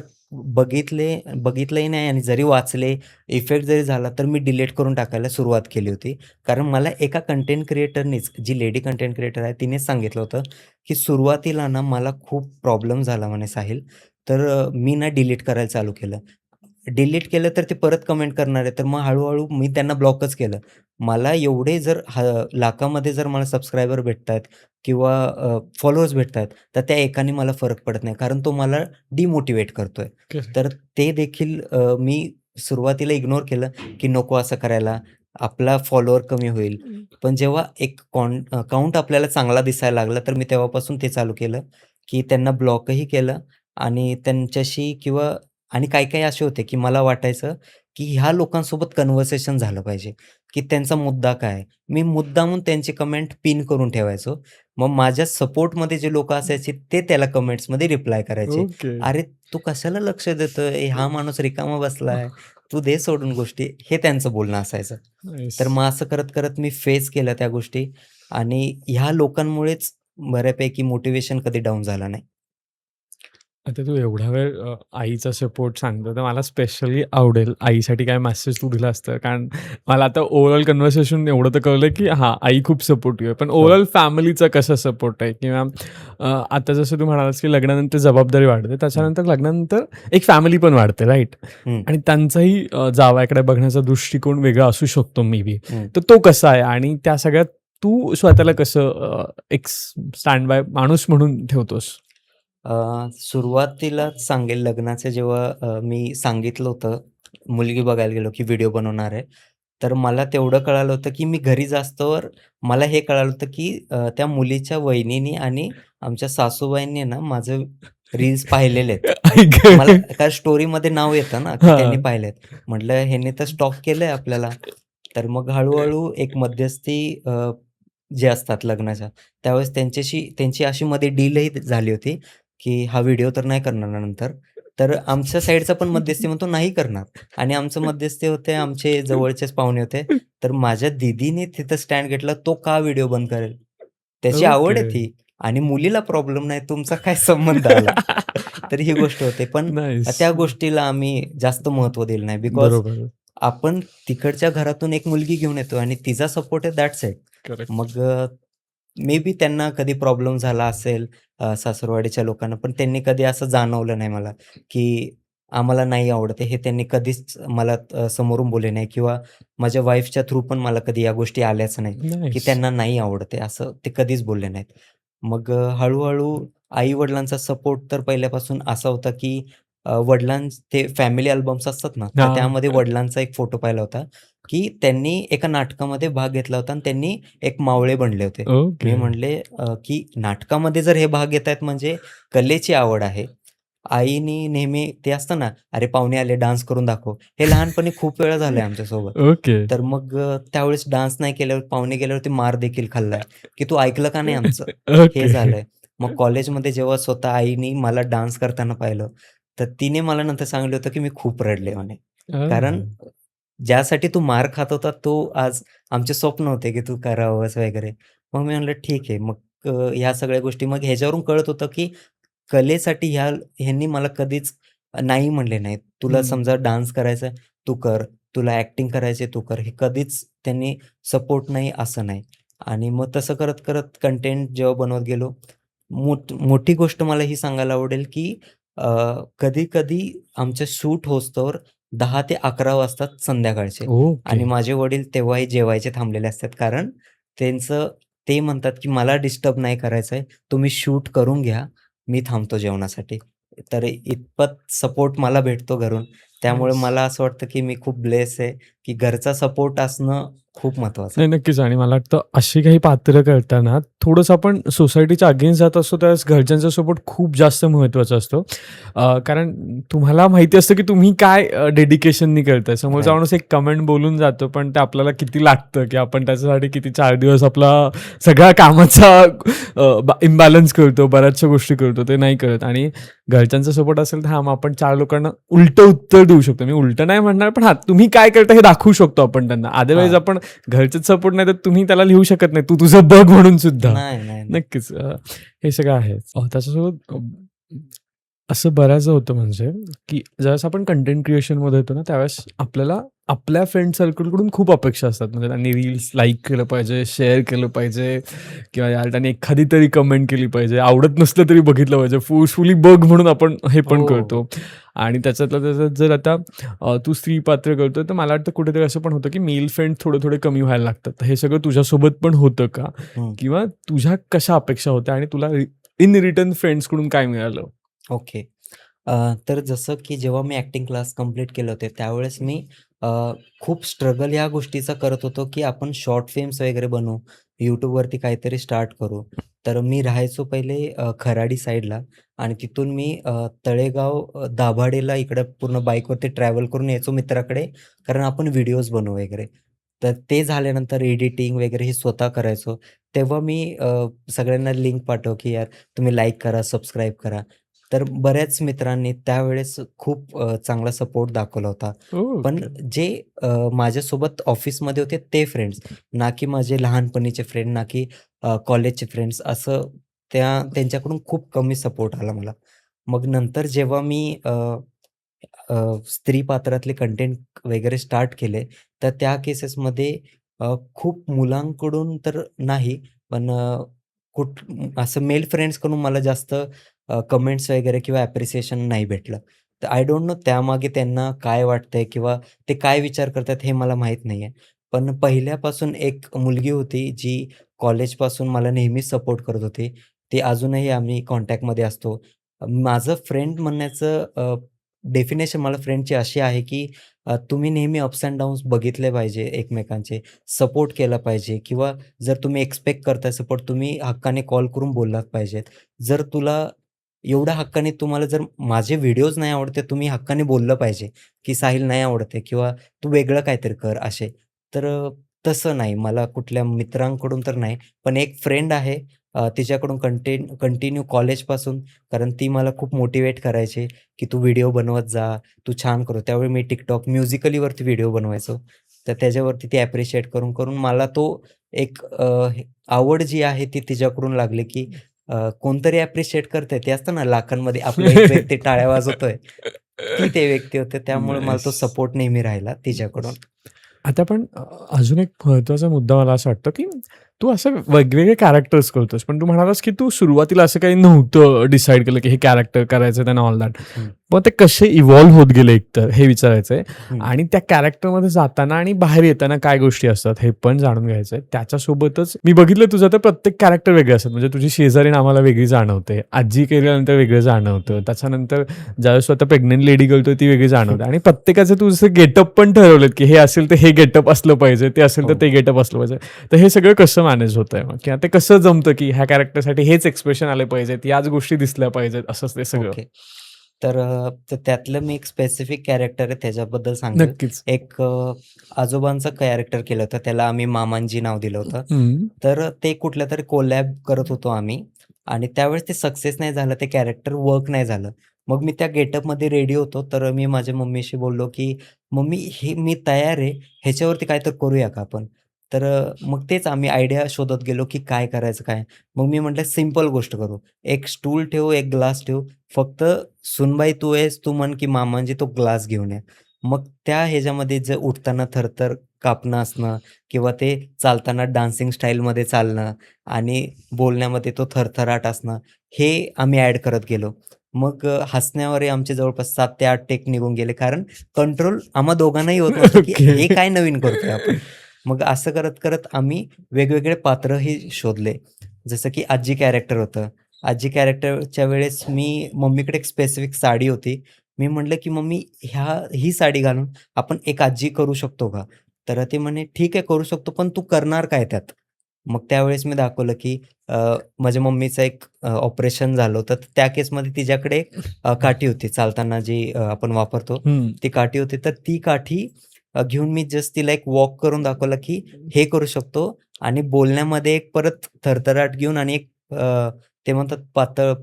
[SPEAKER 1] बघितलंही नाही आणि जरी वाचले, इफेक्ट जरी झाला, तर मी डिलीट करून टाकायला सुरुवात केली होती. कारण मला एका कंटेंट क्रिएटरनीच, जी लेडी कंटेंट क्रिएटर आहे, तिनेच सांगितलं होतं, की सुरुवातीला ना मला खूप प्रॉब्लेम झाला म्हणे साहिल. तर मी ना डिलीट करायला चालू केलं. डिलीट केलं तर ते परत कमेंट करणार आहे. तर मग हळू मी त्यांना ब्लॉकच केलं. मला एवढे जर लाखामध्ये जर मला सबस्क्रायबर भेटतायत किंवा फॉलोअर्स भेटतायत, तर त्या एकाने मला फरक पडत नाही. कारण तो मला डिमोटिव्हेट करतोय. तर
[SPEAKER 2] करेक्ट.
[SPEAKER 1] ते देखील मी सुरुवातीला इग्नोर केलं, की नको असं करायला. आपला फॉलोवर कमी होईल. पण जेव्हा एक काउंट आपल्याला चांगला दिसायला लागला, तर मी तेव्हापासून ते चालू केलं, की त्यांना ब्लॉकही केलं आणि त्यांच्याशी किंवा आणि काही-काही असे होते, की मला वाटायचं, की ह्या लोकांसोबत कन्व्हर्सेशन झालं पाहिजे, की त्यांचा मुद्दा काय आहे? मी मुद्दामून त्यांची कमेंट पिन करून ठेवायचो. मग माझ्या सपोर्टमध्ये जे लोकं असायचे, ते त्याला कमेंट्समध्ये रिप्लाय करायचे.
[SPEAKER 2] ओके.
[SPEAKER 1] "अरे, तू कशाला लक्ष देतोय? हा माणूस रिकामा बसलाय. तू दे सोडून गोष्टी." हे त्यांचं बोलणं असायचं.
[SPEAKER 2] नाईस.
[SPEAKER 1] तर मग असं करत-करत मी फेस केल्या त्या गोष्टी आणि ह्या लोकांमुळेच बऱ्यापैकी मोटिव्हेशन कधी डाऊन झालं नाही.
[SPEAKER 2] आता तू एवढा वेळ आईचा सपोर्ट सांगतो, तर मला स्पेशली आवडेल आईसाठी काय मेसेज तू दिला असतं. कारण मला आता ओव्हरऑल कन्व्हर्सेशन एवढं तर कळलं, की हां, आई खूप सपोर्टिव्ह आहे. पण
[SPEAKER 1] हो.
[SPEAKER 2] ओव्हरऑल फॅमिलीचा कसा सपोर्ट आहे? किंवा आता जसं तू म्हणालास, की लग्नानंतर जबाबदारी वाढते.
[SPEAKER 1] हं,
[SPEAKER 2] त्याच्यानंतर लग्नानंतर एक फॅमिली पण वाढते, राईट?
[SPEAKER 1] हं,
[SPEAKER 2] आणि त्यांचाही जावयाकडे बघण्याचा दृष्टिकोन वेगळा असू शकतो मे बी.
[SPEAKER 1] हं.
[SPEAKER 2] तर तो कसा आहे? आणि त्या सगळ्यात तू स्वतःला कसं एक स्टँड बाय माणूस म्हणून ठेवतोस?
[SPEAKER 1] सुरुवातीलाच सांगेल लग्नाचं जेव्हा मी सांगितलं होतं, मुलगी बघायला गेलो, की व्हिडिओ बनवणार आहे. तर मला तेवढं कळालं होतं, की मी घरी जास्तोवर मला हे कळालं होतं, की त्या मुलीच्या वहिनीनी आणि आमच्या सासूबाईंनी ना माझं रील्स पाहिलेले आहेत.
[SPEAKER 2] आई
[SPEAKER 1] मला
[SPEAKER 2] गं!
[SPEAKER 1] कारण स्टोरीमध्ये नाव येतं ना, की त्यांनी
[SPEAKER 2] हां.
[SPEAKER 1] पाहिलेत. म्हटलं ह्यांनी तर स्टॉक केलंय आपल्याला. तर मग हळू एक मध्यस्थी जे असतात लग्नाच्या, त्यावेळेस त्यांची अशी मध्ये डीलही झाली होती, की हा व्हिडिओ तर नाही करणार ना नंतर. तर आमच्या साइडचा पण मध्यस्थी म्हणतो नाही करणार आणि आमचं मध्यस्थी होते, आमचे जवळचेच पाहुणे होते. तर माझ्या दीदीने तिथं स्टँड घेतला, तो का व्हिडिओ बंद करेल? त्याची आवड
[SPEAKER 2] ओके.
[SPEAKER 1] आहे ती आणि मुलीला प्रॉब्लेम नाही, तुमचा काय संबंध आला? तर ही गोष्ट होते. पण
[SPEAKER 2] नाईस.
[SPEAKER 1] त्या गोष्टीला आम्ही जास्त महत्त्व दिलं नाही. बिकॉज
[SPEAKER 2] बरोबर.
[SPEAKER 1] आपण तिकडच्या घरातून एक मुलगी घेऊन येतो आणि तिचा सपोर्ट आहे दॅट्स इट.
[SPEAKER 2] करेक्ट.
[SPEAKER 1] मग मे बी त्यांना कधी प्रॉब्लेम झाला असेल सासरवाडीच्या लोकांना, पण त्यांनी कधी असं जाणवलं नाही मला, की आम्हाला नाही आवडत आहे. हे त्यांनी कधीच मला समोरून बोलले नाही किंवा माझ्या वाईफच्या थ्रू पण मला कधी या गोष्टी आल्याच नाहीत, की
[SPEAKER 2] नाईस.
[SPEAKER 1] त्यांना नाही आवडत आहे, असं ते कधीच बोलले नाहीत. मग हळू-हळू आई-वडिलांचा सपोर्ट तर पहिल्यापासून असा होता, की ते फॅमिली अल्बम्स असतात ना, तर
[SPEAKER 2] हां.
[SPEAKER 1] त्यामध्ये वडिलांचा एक फोटो पाहिला होता, की त्यांनी एका नाटकामध्ये भाग घेतला होता आणि त्यांनी एक मावळे बनले होते. मी
[SPEAKER 2] ओके.
[SPEAKER 1] म्हटले की नाटकामध्ये जर हे भाग घेतायत म्हणजे कलेची आवड आहे. आईनी नेहमी ते असतं ना, "अरे पाहुणे आले, डान्स करून दाखव." हे लहानपणी खूप वेळा झालंय आमच्यासोबत.
[SPEAKER 2] ओके.
[SPEAKER 1] तर मग त्यावेळेस डान्स नाही केल्यावर पाहुणे गेल्यावरती मार देखील खाल्लाय, की "तू ऐकलं का नाही आमचं?" हे
[SPEAKER 2] ओके.
[SPEAKER 1] झालंय. मग कॉलेजमध्ये जेव्हा स्वतः आईनी मला डान्स करताना पाहिलं, तर तिने मला नंतर सांगितलं होतं, की मी खूप रडले म्हणे. कारण
[SPEAKER 2] हां.
[SPEAKER 1] ज्यासाठी तू मार खात होता, तो आज आमचे स्वप्न होते, की तू करावंस वगैरे. मग मी म्हटलं ठीक आहे. मग ह्या सगळ्या गोष्टी मग ह्याच्यावरून कळत होतं, की कलेसाठी ह्यांनी मला कधीच नाही म्हणले नाहीत. तुला
[SPEAKER 2] हं.
[SPEAKER 1] समजा डान्स करायचा आहे, तू कर. तुला ॲक्टिंग करायची तू कर. हे कधीच त्यांनी सपोर्ट नाही असं नाही. आणि मग तसं करत-करत कंटेंट जेव्हा बनवत गेलो, मोठी गोष्ट मला ही सांगायला आवडेल, की कधी-कधी आमचं शूट होईस्तोवर 10 ते 11 वाजतात संध्याकाळचे
[SPEAKER 2] ओके.
[SPEAKER 1] आणि माझे वडील तेव्हाही जेवायचे थांबलेले असतात. कारण त्यांचं ते म्हणतात, की "मला डिस्टर्ब नाही करायचं आहे. तुम्ही शूट करून घ्या. मी थांबतो जेवणासाठी." तर इतपत सपोर्ट मला भेटतो घरून. त्यामुळे
[SPEAKER 2] नाईस.
[SPEAKER 1] मला असं वाटतं, की मी खूप ब्लेस आहे, की घरचा सपोर्ट असणं खूप महत्त्वाचं
[SPEAKER 2] नाही,
[SPEAKER 1] आहे.
[SPEAKER 2] नक्कीच आणि मला वाटतं अशी काही पात्र करताना थोडंसं आपण सोसायटीच्या अगेन्स्ट जात असतो त्यावेळेस घरच्यांचा सपोर्ट खूप जास्त महत्त्वाचा असतो. कारण तुम्हाला माहिती असतं की तुम्ही काय डेडिकेशननी करताय. समोरचा
[SPEAKER 1] राइट.
[SPEAKER 2] माणूस एक कमेंट बोलून जातो, पण ते आपल्याला किती लागतं की आपण त्याच्यासाठी किती 4 दिवस आपला सगळ्या कामाचा इम्बॅलन्स करतो, बऱ्याचशा गोष्टी करतो, ते नाही करत आणि घरच्यांचा सपोर्ट असेल तर हां, मग आपण 4 लोकांना उलटं उत्तर देऊ शकतो. मी उलटं नाही म्हणणार, पण हां, तुम्ही काय करता हे दाखवू शकतो आपण त्यांना. अदरवाईज
[SPEAKER 1] हां.
[SPEAKER 2] आपण घरचेच सपोर्ट नाही तर तुम्ही त्याला लिहू शकत नाही. तू तुझं बघ म्हणून सुद्धा.
[SPEAKER 1] नाही, नाही, नाही.
[SPEAKER 2] नक्कीच हे सगळं आहेच. त्याच्यासोबत असं बऱ्याचदा होतं म्हणजे, की ज्यावेळेस आपण कंटेंट क्रिएशनमध्ये येतो ना, त्यावेळेस आपल्याला आपल्या फ्रेंड सर्कलकडून खूप अपेक्षा असतात. म्हणजे त्यांनी रील्स लाईक केलं पाहिजे, शेअर केलं पाहिजे किंवा यार त्याने एखादी तरी कमेंट केली पाहिजे. आवडत नसलं तरी बघितलं पाहिजे. फोर्सफुली बघ म्हणून आपण हे पण
[SPEAKER 1] हो.
[SPEAKER 2] करतो. आणि त्याच्यातल्या त्याच्यात जर आता तू स्त्री पात्र करतोय, तर मला वाटतं कुठेतरी असं पण होतं, की मेल फ्रेंड थोडे-थोडे कमी व्हायला लागतात. तर हे सगळं तुझ्यासोबत पण होतं का?
[SPEAKER 1] हं.
[SPEAKER 2] किंवा तुझ्या कशा अपेक्षा होत्या आणि तुला इन रिटर्न फ्रेंड्सकडून काय मिळालं?
[SPEAKER 1] ओके. तर जसं की जेव्हा मी ॲक्टिंग क्लास कंप्लीट केले होते, त्यावेळेस मी अ, खूप स्ट्रगल या गोष्टीचा करत होतो, की आपण शॉर्ट फिल्म्स वगैरे बनवू, YouTubeवरती काहीतरी स्टार्ट करू. तर मी राहायचो पहिले खराडी साईडला आणि तिथून मी तळेगाव दाभाडेला इकडं पूर्ण बाईकवरती ट्रॅव्हल करून यायचो मित्राकडे, कारण आपण व्हिडिओज बनवू वगैरे. तर ते झाल्यानंतर एडिटिंग वगैरे हे स्वतः करायचो. तेव्हा मी सगळ्यांना लिंक पाठव, की यार तुम्ही लाईक करा, सबस्क्राईब करा. तर बऱ्याच मित्रांनी त्यावेळेस खूप चांगला सपोर्ट दाखवला होता. पण
[SPEAKER 2] ओके.
[SPEAKER 1] जे माझ्यासोबत ऑफिसमध्ये होते ते फ्रेंड्स, ना की माझे लहानपणीचे फ्रेंड, ना की कॉलेजचे फ्रेंड्स असं त्यांच्याकडून खूप कमी सपोर्ट आला मला. मग नंतर जेव्हा मी स्त्री पात्रातले कंटेंट वगैरे स्टार्ट केले, तर त्या केसेसमध्ये खूप मुलांकडून तर नाही, पण असं मेल फ्रेंड्सकडून मला जास्त कमेंट्स वगैरे किंवा ॲप्रिसिएशन नाही भेटलं. तर आय डोंट नो त्यामागे त्यांना काय वाटतंय किंवा ते काय विचार करतात हे मला माहीत नाहीये. पण पहिल्यापासून एक मुलगी होती जी कॉलेजपासून मला नेहमी सपोर्ट करत होती. ती अजूनही आम्ही कॉन्टॅक्टमध्ये असतो. माझं फ्रेंड म्हणण्याचं डेफिनेशन मला फ्रेंडची अशी आहे, की तुम्ही नेहमी अप्स एंड डाउन्स बघितले पाहिजे एकमेकांचे, सपोर्ट केला पाहिजे किंवा जर तुम्ही एक्स्पेक्ट करताय सपोर्ट, तुम्ही हक्काने कॉल करून बोललात पाहिजेत. जर तुला एवढ्या हक्काने तुम्हाला जर माझे व्हिडिओज नाही आवडते, तुम्ही हक्काने बोललं पाहिजे, की साहिल नाही आवडत किंवा तू वेगळं काहीतरी कर असे. तर तसं नाही. मला कुठल्या मित्रांकडून तर नाही. पण एक फ्रेंड आहे तिच्याकडून कंटिन्यू कॉलेजपासून कारण ती मला खूप मोटिव्हेट करायची, की "तू व्हिडिओ बनवत जा, तू छान करतो." त्यावेळी मी TikTok म्युझिकलीवरती व्हिडिओ बनवायचो. तर त्याच्यावरती ती ॲप्रिशिएट करून मला तो एक आवड जी आहे ती तिच्याकडून लागली, की कोणतरी ॲप्रिशिएट करतंय. ते असतं ना लाखांमध्ये आपला एक व्यक्ती टाळ्या वाजवतोय. ती ते व्यक्ती होते. त्यामुळे मला तो
[SPEAKER 2] नाईस.
[SPEAKER 1] सपोर्ट नेहमी राहिला तिच्याकडून.
[SPEAKER 2] आता पण अजून एक महत्त्वाचा मुद्दा मला असं वाटतं, की तू असं वेगवेगळे कॅरेक्टर्स करतोस. पण तू म्हणालास, की तू सुरुवातीला असं काही नव्हतं डिसाईड केलं, की हे कॅरेक्टर करायचं अँड ऑल दॅट.
[SPEAKER 1] हं,
[SPEAKER 2] मग ते कसे इव्हॉल्व होत गेले एकतर हे विचारायचंय
[SPEAKER 1] हं.
[SPEAKER 2] आणि त्या कॅरेक्टरमध्ये जाताना आणि बाहेर येताना काय गोष्टी असतात हे पण जाणून घ्यायचंय. त्याच्यासोबतच मी बघितलं तुझं तर प्रत्येक कॅरेक्टर वेगळे असतात. म्हणजे तुझी शेजारीण आम्हाला वेगळी जाणवते. आजी केल्यानंतर वेगळं जाणवतं.
[SPEAKER 1] हं.
[SPEAKER 2] त्याच्यानंतर ज्यावेळेस स्वतः प्रेग्नंट लेडी करतोय ती वेगळी जाणवते आणि प्रत्येकाचं तू जसं गेटअप पण ठरवलेत, की हे असेल तर हे गेटअप असलं पाहिजे, ते असेल तर
[SPEAKER 1] हो.
[SPEAKER 2] ते गेटअप असलं पाहिजे. तर हे सगळं कसं मॅनेज होतंय मग? किंवा ते कसं जमतं, की ह्या कॅरेक्टरसाठी हेच एक्सप्रेशन आले पाहिजेत, याच गोष्टी दिसल्या पाहिजेत, असंच ते सगळं?
[SPEAKER 1] ओके. तर त्यातलं मी एक स्पेसिफिक कॅरेक्टर आहे त्याच्याबद्दल सांगेल.
[SPEAKER 2] नक्कीच.
[SPEAKER 1] एक आजोबांचं कॅरेक्टर केलं होतं. त्याला आम्ही मामांजी नाव दिलं होतं.
[SPEAKER 2] हं.
[SPEAKER 1] तर ते कुठल्यातरी कोलॅब करत होतो आम्ही आणि त्यावेळेस ते सक्सेस नाही झालं. ते कॅरेक्टर वर्क नाही झालं. मग मी त्या गेटअपमध्ये रेडी होतो. तर मी माझ्या मम्मीशी बोललो, की "मम्मी हे मी तयार आहे. ह्याच्यावरती काहीतरी करूया का आपण?" तर मग तेच आम्ही आयडिया शोधत गेलो, की काय करायचं काय? मग मी म्हटलं सिंपल गोष्ट करू. एक स्टूल ठेवू, एक ग्लास ठेवू. फक्त "सुनबाई तू आहेस, तू म्हण की मामांजी तो ग्लास घेऊन या." मग त्या ह्याच्यामध्ये जे उठताना थरथर कापणं असणं किंवा ते चालताना डान्सिंग स्टाईलमध्ये चालणं आणि बोलण्यामध्ये तो थरथराट असणं, हे आम्ही ॲड करत गेलो. मग हसण्यावरही आमचे जवळपास 7 ते 8 टेक निघून गेले. कारण कंट्रोल आम्हा दोघांनाही होत नव्हतं, की
[SPEAKER 2] ओके.
[SPEAKER 1] हे काय नवीन करतोय आपण. मग असं करत-करत आम्ही वेगवेगळे पात्रही शोधले. जसं की आजी कॅरेक्टर होतं. आजी कॅरेक्टरच्या वेळेस मी मम्मीकडे एक स्पेसिफिक साडी होती. मी म्हटलं, की "मम्मी ही साडी घालून आपण एक आजी करू शकतो का?" तर ती म्हणे, "ठीक आहे करू शकतो, पण तू करणार काय त्यात?" मग त्यावेळेस मी दाखवलं, की अ, माझ्या मम्मीचं एक ऑपरेशन झालं होतं. तर त्या केसमध्ये तिच्याकडे एक काठी होती चालताना जी आपण वापरतो,
[SPEAKER 2] हं.
[SPEAKER 1] ती काठी होती. तर ती काठी घेऊन मी जस्ट तिला एक वॉक करून दाखवलं, की हे करू शकतो आणि बोलण्यामध्ये एक परत थरथराट घेऊन आणि एक ते म्हणतात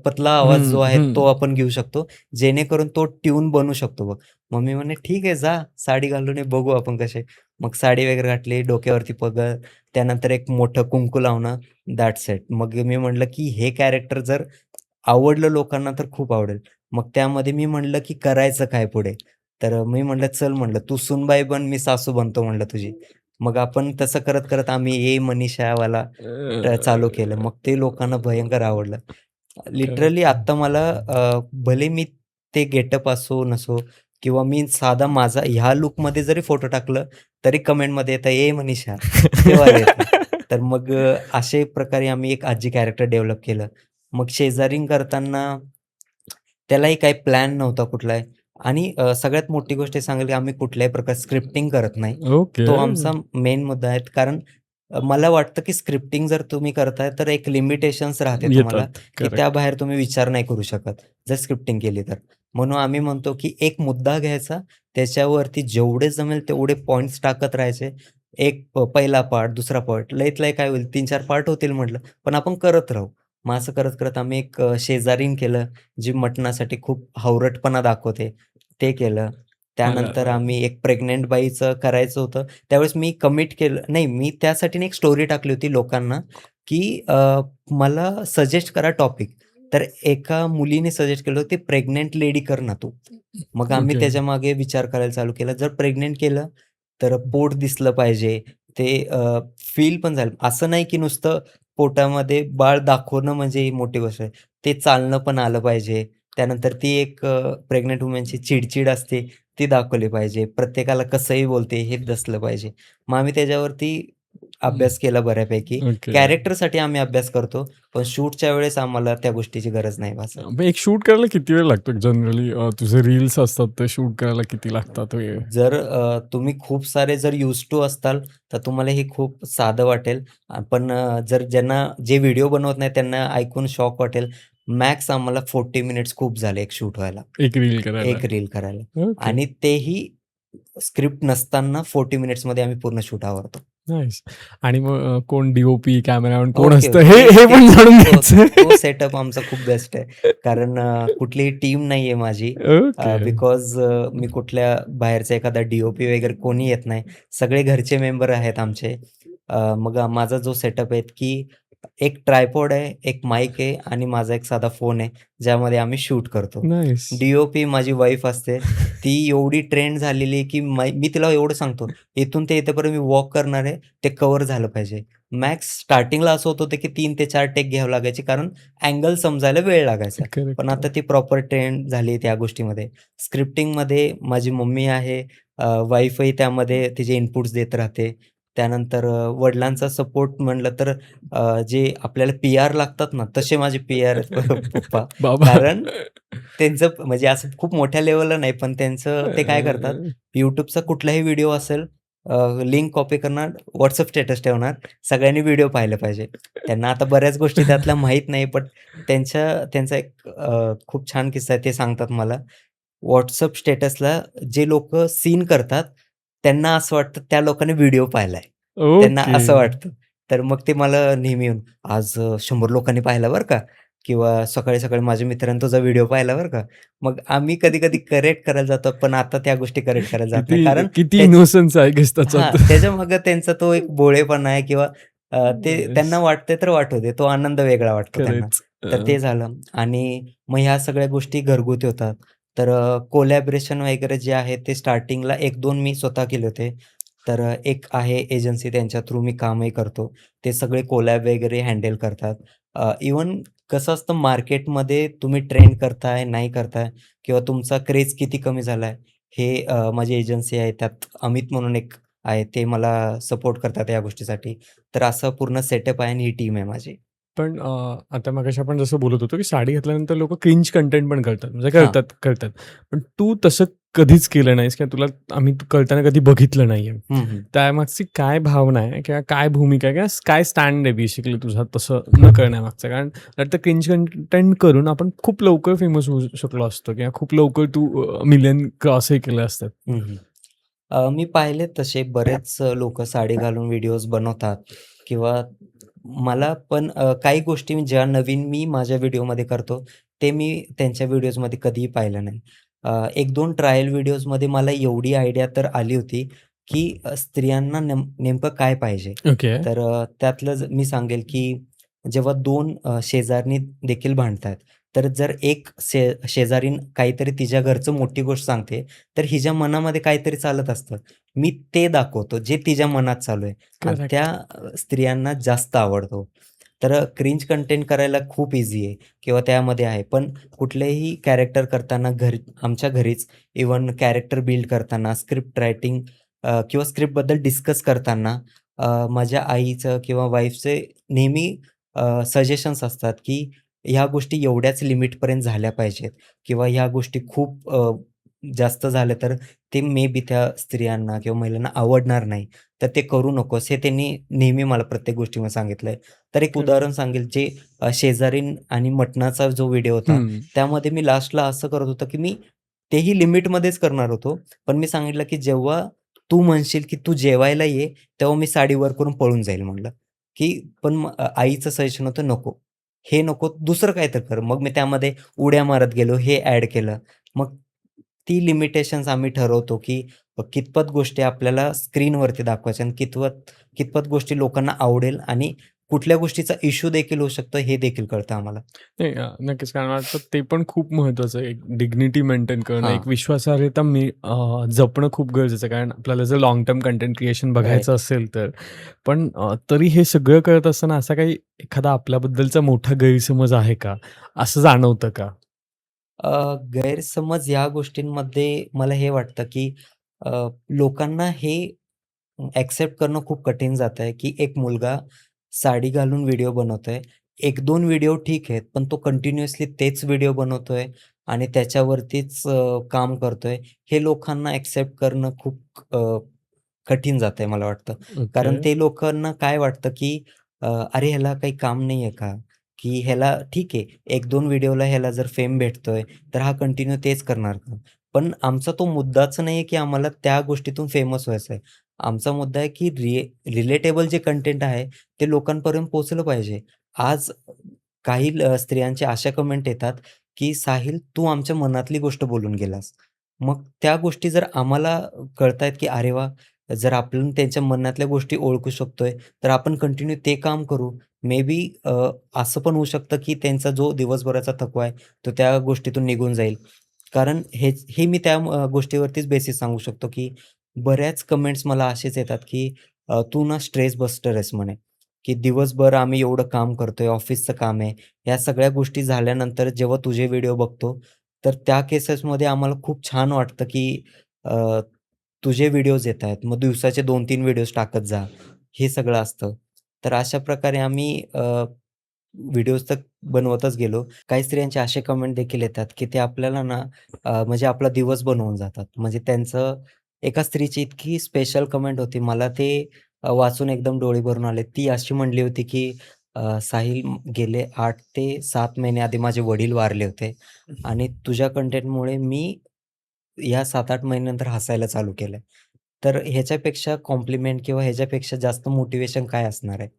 [SPEAKER 1] पतला आवाज
[SPEAKER 2] हं,
[SPEAKER 1] जो आहे
[SPEAKER 2] हं.
[SPEAKER 1] तो आपण घेऊ शकतो, जेणेकरून तो ट्यून बनू शकतो बघ. मम्मी म्हणे, "ठीक आहे जा, साडी घालून ये, बघू आपण कसे." मग साडी वगैरे घातली, डोक्यावरती पगड, त्यानंतर एक मोठं कुंकू लावणं, दॅट्स इट. मग मी म्हटलं, की हे कॅरेक्टर जर आवडलं लोकांना तर खूप आवडेल. मग त्यामध्ये मी म्हटलं, की करायचं काय पुढे? तर मी म्हटलं, "चल," म्हटलं, "तू सूनबाई बन, मी सासू बनतो," म्हटलं तुझी. मग आपण तसं करत-करत आम्ही "ए मनीषावाला" चालू केलं. मग ते लोकांना भयंकर आवडलं. Literally
[SPEAKER 2] correct.
[SPEAKER 1] आत्ता मला भले मी ते गेटअप असो नसो किंवा मी साधा माझा ह्या लूकमध्ये जरी फोटो टाकलं, तरी कमेंटमध्ये येतं, "ए मनीषा." ते वालं येतं. तर मग अशा प्रकारे आम्ही एक आजी कॅरेक्टर डेव्हलप केलं. मग शेजारीन करताना त्यालाही काही प्लॅन नव्हता कुठलाही आणि सगळ्यात मोठी गोष्ट हे सांगेल, की आम्ही कुठल्याही प्रकारे स्क्रिप्टिंग करत नाही.
[SPEAKER 2] ओके.
[SPEAKER 1] तो आमचा मेन मुद्दा आहे. कारण मला वाटतं, की स्क्रिप्टिंग जर तुम्ही करताय, तर एक लिमिटेशन्स राहते तुम्हाला,
[SPEAKER 2] येतात.
[SPEAKER 1] की
[SPEAKER 2] करेक्ट.
[SPEAKER 1] त्याबाहेर तुम्ही विचार नाही करू शकत, जर स्क्रिप्टिंग केली तर. म्हणून आम्ही म्हणतो, की एक मुद्दा घ्यायचा, त्याच्यावरती जेवढे जमेल तेवढे पॉइंट्स टाकत राहायचे. एक पहिला पार्ट, दुसरा पार्ट, लयीत लय काय होईल 3-4 पार्ट होतील म्हटलं, पण आपण करत राहू. मग असं करत-करत आम्ही एक शेजारीन केलं. जी मटणासाठी खूप हावरटपणा दाखवते, ते केलं.
[SPEAKER 2] मला
[SPEAKER 1] त्यानंतर आम्ही एक प्रेग्नंट बाईचं करायचं होतं. त्यावेळेस मी कमिट केलं नाही, मी त्यासाठी एक स्टोरी टाकली होती लोकांना, की मला सजेस्ट करा टॉपिक. तर एका मुलीने सजेस्ट केलं होतं, "प्रेग्नंट लेडी कर ना तू." मग आम्ही
[SPEAKER 2] ओके.
[SPEAKER 1] त्याच्यामागे विचार करायला चालू केला. जर प्रेग्नंट केलं, तर पोट दिसलं पाहिजे. ते फील पण झालं. असं नाही की नुसतं पोटामध्ये बाळ दाखवणं म्हणजे ही मोठी गोष्ट आहे. ते चालणं पण आलं पाहिजे. त्यानंतर ती एक प्रेग्नंट वुमनची चिड असते, ती दाखवली पाहिजे. प्रत्येकाला कसंही बोलते हे दिसलं पाहिजे. मग आम्ही त्याच्यावरती अभ्यास केला बऱ्यापैकी.
[SPEAKER 2] ओके.
[SPEAKER 1] कॅरेक्टरसाठी आम्ही अभ्यास करतो, पण शूटच्या वेळेस आम्हाला त्या गोष्टीची गरज नाही भासत.
[SPEAKER 2] मग एक शूट करायला किती वेळ लागतो जनरली? तुझे रील्स असतात ते शूट करायला किती लागतात वेळ?
[SPEAKER 1] जर तुम्ही खूप सारे जर यूज्ड टू असाल, तर तुम्हाला हे खूप साधं वाटेल. पण जर ज्यांना जे व्हिडिओ बनवत नाही त्यांना ऐकून शॉक वाटेल. मॅक्स आम्हाला 40 मिनिट्स खूप झाले एक शूट व्हायला.
[SPEAKER 2] एक रील करायला?
[SPEAKER 1] एक रील करायला
[SPEAKER 2] ओके.
[SPEAKER 1] आणि तेही स्क्रिप्ट नसताना 40 मिनिट्समध्ये आम्ही पूर्ण शूट आवरतो.
[SPEAKER 2] नाईस. आणि मग कोण डी-ओ-पी, कॅमेरामॅन कोण
[SPEAKER 1] ओके,
[SPEAKER 2] असतं
[SPEAKER 1] ओके.
[SPEAKER 2] हे
[SPEAKER 1] ते
[SPEAKER 2] हे
[SPEAKER 1] ते
[SPEAKER 2] पण जाणून
[SPEAKER 1] तो
[SPEAKER 2] घ्यायचंय.
[SPEAKER 1] तो सेटअप आमचा खूप बेस्ट आहे. कारण कुठलीही टीम नाहीये माझी.
[SPEAKER 2] ओके.
[SPEAKER 1] बिकॉज मी कुठल्या बाहेरचा एखादा डी-ओ-पी वगैरे कोणी येत नाही. सगळे घरचे मेंबर आहेत आमचे. मग माझा जो सेटअप आहे, की एक ट्रायपॉड आहे, एक माईक आहे आणि माझा एक साधा फोन आहे, ज्यामध्ये आम्ही शूट करतो.
[SPEAKER 2] नाईस.
[SPEAKER 1] डी-ओ-पी माझी वाईफ असते. ती एवढी ट्रेंड झालेली आहे, की मी तिला एवढं सांगतो, "इथून ते इथेपर्यंत मी वॉक करणार आहे, ते कव्हर झालं पाहिजे." मॅक्स स्टार्टिंगला असं होत होतं, की 3 ते 4 टेक घ्यावं लागायचे, कारण अँगल समजायला वेळ लागायचा. पण
[SPEAKER 2] करेक्ट.
[SPEAKER 1] आता ती प्रॉपर ट्रेंड झाली त्या गोष्टीमध्ये. स्क्रिप्टिंगमध्ये माझी मम्मी आहे, वाईफही त्यामध्ये तिचे इनपुट्स देत राहते. त्यानंतर वडिलांचा सपोर्ट म्हटलं तर जे आपल्याला पी-आर लागतात ना, तसे माझे पी-आर आहेत पप्पा.
[SPEAKER 2] बाबा.
[SPEAKER 1] कारण त्यांचं म्हणजे असं खूप मोठ्या लेव्हलला नाही, पण त्यांचं ते काय करतात, YouTubeचा कुठलाही व्हिडिओ असेल, लिंक कॉपी करणार, WhatsApp स्टेटस ठेवणार, सगळ्यांनी व्हिडिओ पाहिला पाहिजे. त्यांना आता बऱ्याच गोष्टी त्यातल्या माहीत नाही, पण त्यांचा एक खूप छान किस्सा आहे, ते सांगतात मला. WhatsApp स्टेटसला जे लोकं सीन करतात, त्यांना असं वाटतं त्या लोकांनी व्हिडिओ पाहिलाय. त्यांना
[SPEAKER 2] ओके.
[SPEAKER 1] असं वाटतं. तर मग ते मला नेहमी येऊन, "आज 100 लोकांनी पाहिला बरं का." किंवा सकाळी-सकाळी माझ्या मित्राने तुझा व्हिडिओ पाहिला बरं का. मग आम्ही कधी-कधी करेक्ट करायला जातो, पण आता त्या गोष्टी करेक्ट करायला जात नाही.
[SPEAKER 2] किती
[SPEAKER 1] कारण
[SPEAKER 2] किती
[SPEAKER 1] त्याच
[SPEAKER 2] इनोसन्स आहे गेस त्याच्यात.
[SPEAKER 1] त्याच्यामागे त्यांचा तो एक भोळेपणा आहे किंवा ते
[SPEAKER 2] येस.
[SPEAKER 1] त्यांना वाटतंय तर वाटू दे. तो आनंद वेगळा वाटतो त्यांना.
[SPEAKER 2] खरंच.
[SPEAKER 1] तर ते झालं आणि मग ह्या सगळ्या गोष्टी घरगुती होतात. तर कोलॅबोरेशन वगैरे जे आहे ते स्टार्टिंगला 1-2 मी स्वतः केले होते. तर एक आहे एजन्सी त्यांच्या थ्रू मी कामही करतो. ते सगळे कोलॅब वगैरे हँडल करतात. इव्हन कसं असतं मार्केटमध्ये तुम्ही ट्रेंड करताय, नाही करताय किंवा तुमचा क्रेज किती कमी झालाय, हे माझी एजन्सी आहे त्यात अमित म्हणून एक आहे, ते मला सपोर्ट करतात या गोष्टीसाठी. तर असं पूर्ण सेटअप आहे आणि ही टीम आहे माझी.
[SPEAKER 2] पण आता मगाशी आपण जसं बोलत होतो, की साडी घातल्यानंतर लोकं क्रिंज कंटेंट पण करतात. म्हणजे
[SPEAKER 1] हां.
[SPEAKER 2] करतात. पण तू तसं कधीच केलं नाहीस किंवा तुला आम्ही करताना कधी बघितलं नाहीये.
[SPEAKER 1] हं, हं.
[SPEAKER 2] त्यामागची काय भावना आहे किंवा काय भूमिका आहे किंवा काय स्टँड आहे बेसिकली तुझा तसं न करण्यामागचा? कारण तर क्रिंज कंटेंट करून आपण खूप लवकर फेमस होऊ शकलो असतो किंवा खूप लवकर तू मिलियन क्रॉसही केले असतात.
[SPEAKER 1] हं, हं. मी पाहिले तसे बरेच लोकं साडी घालून व्हिडिओज बनवतात किंवा मला पण काही गोष्टी ज्या नवीन मी माझ्या व्हिडिओमध्ये करतो, ते मी त्यांच्या व्हिडिओजमध्ये कधीही पाहिलं नाही. 1-2 ट्रायल व्हिडिओजमध्ये मला एवढी आयडिया तर आली होती, की स्त्रियांना नेमकं काय पाहिजे.
[SPEAKER 2] ओके.
[SPEAKER 1] तर त्यातलं मी सांगेल, की जेव्हा 2 शेजारणी देखील भांडतायत, तर जर एक शेजारीण काहीतरी तिच्या घरचं मोठी गोष्ट सांगते, तर हिच्या मनामध्ये काहीतरी चालत असतं. मी ते दाखवतो, जे तिच्या मनात चालू आहे आणि त्या
[SPEAKER 2] करेक्ट.
[SPEAKER 1] स्त्रियांना जास्त आवडतो. तर क्रिंज कंटेंट करायला खूप ईझी आहे किंवा त्यामध्ये आहे. पण कुठलेही कॅरेक्टर करताना आमच्या घरीच इव्हन कॅरेक्टर बिल्ड करताना, स्क्रिप्ट रायटिंग किंवा स्क्रिप्टबद्दल डिस्कस करताना माझ्या आईचं किंवा वाईफचे नेहमी सजेशन्स असतात, की ह्या गोष्टी एवढ्याच लिमिटपर्यंत झाल्या पाहिजेत किंवा ह्या गोष्टी खूप जास्त झाल्या तर ते मे बी त्या स्त्रियांना किंवा महिलांना आवडणार नाही. तर ते करू नकोस हे त्यांनी नेहमी मला प्रत्येक गोष्टीमध्ये सांगितलंय. तर एक
[SPEAKER 2] करेक्ट.
[SPEAKER 1] उदाहरण सांगेल जे शेजारीण आणि मटणाचा जो व्हिडिओ होता,
[SPEAKER 2] हं.
[SPEAKER 1] त्यामध्ये मी लास्टला असं करत होतो, की मी तेही लिमिटमध्येच करणार होतो. पण मी सांगितलं, की जेव्हा तू म्हणशील, की "तू जेवायला ये," तेव्हा मी साडी वर करून पळून जाईल म्हणलं, की पण आईचं सजेशन होतं, "नको, हे नको, दुसरं काहीतरी कर." मग मी त्यामध्ये उड्या मारत गेलो, हे ॲड केलं. मग ती लिमिटेशन्स आम्ही ठरवतो, की कितपत गोष्टी आपल्याला स्क्रीनवरती दाखवायच्या आणि कितपत कितपत गोष्टी लोकांना आवडेल आणि कुठल्या गोष्टीचा इश्यू देखील होऊ शकतो, हे देखील कळतं आम्हाला.
[SPEAKER 2] नाही नक्कीच. कारण मला वाटतं ते पण खूप महत्त्वाचं आहे. एक डिग्निटी मेंटेन करणं,
[SPEAKER 1] हां,
[SPEAKER 2] एक विश्वासार्हता जपणं खूप गरजेचं आहे. कारण आपल्याला जर लाँग टर्म कंटेंट क्रिएशन बघायचं
[SPEAKER 1] राइट.
[SPEAKER 2] असेल तर. पण तरी हे सगळं करत असताना असा काही एखादा आपल्याबद्दलचा मोठा गैरसमज आहे का? असं जाणवतं का?
[SPEAKER 1] गैरसमज या गोष्टींमध्ये मला हे वाटतं, की लोकांना हे ॲक्सेप्ट करणं खूप कठीण जातंय, की एक मुलगा साडी घालून व्हिडिओ बनवतोय. 1-2 व्हिडिओ ठीक आहेत, पण तो कंटिन्युअसली तेच व्हिडिओ बनवतोय आणि त्याच्यावरतीच काम करतोय. हे लोकांना ॲक्सेप्ट करणं खूप कठीण जातंय मला वाटतं.
[SPEAKER 2] ओके.
[SPEAKER 1] कारण ते लोकांना काय वाटतं, की "अरे ह्याला काही काम नाहीये का? की ह्याला ठीक आहे, 1-2 व्हिडिओला ह्याला जर फेम भेटतोय, तर हा कंटिन्यू तेच करणार का?" पण आमचा तो मुद्दाच नाहीये, की आम्हाला त्या गोष्टीतून फेमस व्हायचं आहे. आमचा मुद्दा आहे, की रिलेटेबल जे कंटेंट आहे, ते लोकांपर्यंत पोहोचलं पाहिजे. आज काही स्त्रियांचे अशा कमेंट येतात, की "साहिल तू आमच्या मनातली गोष्ट बोलून गेलास." मग त्या गोष्टी जर आम्हाला कळतायत, की अरे वाह! जर आपण त्यांच्या मनातल्या गोष्टी ओळखू शकतोय, तर आपण कंटिन्यू ते काम करू. मे बी असं पण होऊ शकतं, की त्यांचा जो दिवसभराचा थकवा आहे, तो त्या गोष्टीतून निघून जाईल. कारण हे मी त्या गोष्टीवरतीच बेसिस सांगू शकतो, की बऱ्याच कमेंट्स मला असेच येतात, की "तू ना स्ट्रेस बस्टर आहेस" म्हणे, की दिवसभर आम्ही एवढं काम करतोय, ऑफिसचं काम आहे. ह्या सगळ्या गोष्टी झाल्यानंतर जेव्हा तुझे व्हिडिओ बघतो, तर त्या केसेसमध्ये आम्हाला खूप छान वाटतं, की तुझे व्हिडिओज येतायत. मग दिवसाचे 2-3 व्हिडिओज टाकत जा. हे सगळं असतं. तर अशा प्रकारे आम्ही व्हिडिओज तर बनवतच गेलो. काही स्त्रियांचे असे कमेंट देखील येतात, की ते आपल्याला ना म्हणजे आपला दिवस बनवून जातात. म्हणजे त्यांचं एका स्त्रीची इतकी स्पेशल कमेंट होती. मला ते वाचून एकदम डोळे भरून आले. ती अशी म्हणली होती, की "साहिल गेले 8 ते 7 महिने आधी माझे वडील वारले होते आणि तुझ्या कंटेंटमुळे मी या 7-8 महिन्यानंतर हसायला चालू केलंय." तर ह्याच्यापेक्षा कॉम्प्लिमेंट किंवा ह्याच्यापेक्षा जास्त मोटिव्हेशन काय असणार आहे?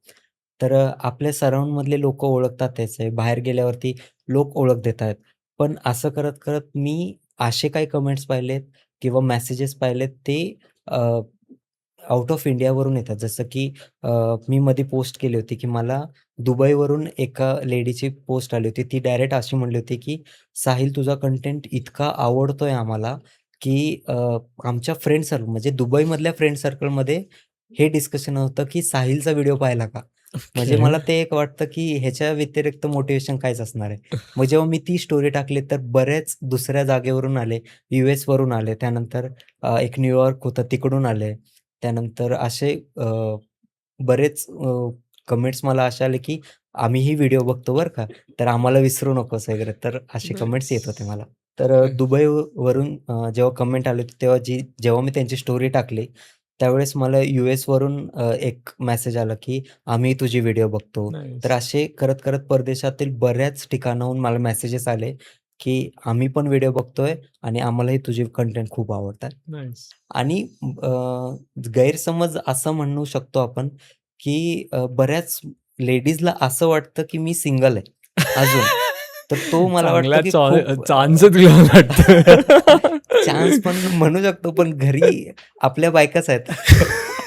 [SPEAKER 1] तर आपल्या सराउंडमधले लोकं ओळखतात त्याचे, बाहेर गेल्यावरती लोक ओळख देत आहेत. पण असं करत-करत मी असे काही कमेंट्स पाहिलेत किंवा मेसेजेस पाहिलेत ते आउट ऑफ इंडियावरून येतात. जसं की अ, मी मध्ये पोस्ट केली होती, की मला दुबईवरून एका लेडीची पोस्ट आली होती. ती डायरेक्ट अशी म्हणली होती, की "साहिल तुझा कंटेंट इतका आवडतोय आम्हाला, की आमच्या फ्रेंड सर्कल म्हणजे दुबईमधल्या फ्रेंड सर्कलमध्ये हे डिस्कशन होतं, की साहिलचा व्हिडिओ पाहिला का?" म्हणजे
[SPEAKER 2] ओके.
[SPEAKER 1] मला ते एक वाटतं, की ह्याच्या व्यतिरिक्त मोटिव्हेशन कायच असणार आहे. मग जेव्हा मी ती स्टोरी टाकली तर बरेच दुसऱ्या जागेवरून आले, यूएसवरून आले. त्यानंतर एक न्यूयॉर्क होतं तिकडून आले. त्यानंतर असे बरेच कमेंट्स मला असे आले, की "आम्हीही व्हिडिओ बघतो बरं का, तर आम्हाला विसरू नकोस" वगैरे. तर असे कमेंट्स येत होते
[SPEAKER 2] नाईस.
[SPEAKER 1] मला. तर दुबईवरून जेव्हा कमेंट आले तेव्हा जेव्हा मी त्यांची स्टोरी टाकली, त्यावेळेस मला यूएसवरून एक मेसेज आला, की "आम्ही तुझी व्हिडिओ बघतो." तर
[SPEAKER 2] नाईस.
[SPEAKER 1] असे करत-करत परदेशातील बऱ्याच ठिकाणाहून मला मेसेजेस आले, की "आम्ही पण व्हिडिओ बघतोय आणि आम्हालाही तुझे कंटेंट खूप आवडतात."
[SPEAKER 2] नाईस.
[SPEAKER 1] आणि गैरसमज असं म्हणू शकतो आपण, की बऱ्याच लेडीजला असं वाटतं, की मी सिंगल आहे अजून. तर तो मला वाटतं,
[SPEAKER 2] चांगला
[SPEAKER 1] की खूप
[SPEAKER 2] चान्स तुला वाटतं.
[SPEAKER 1] चान्स पण म्हणू शकतो, पण घरी आपल्या बायकाच आहेत.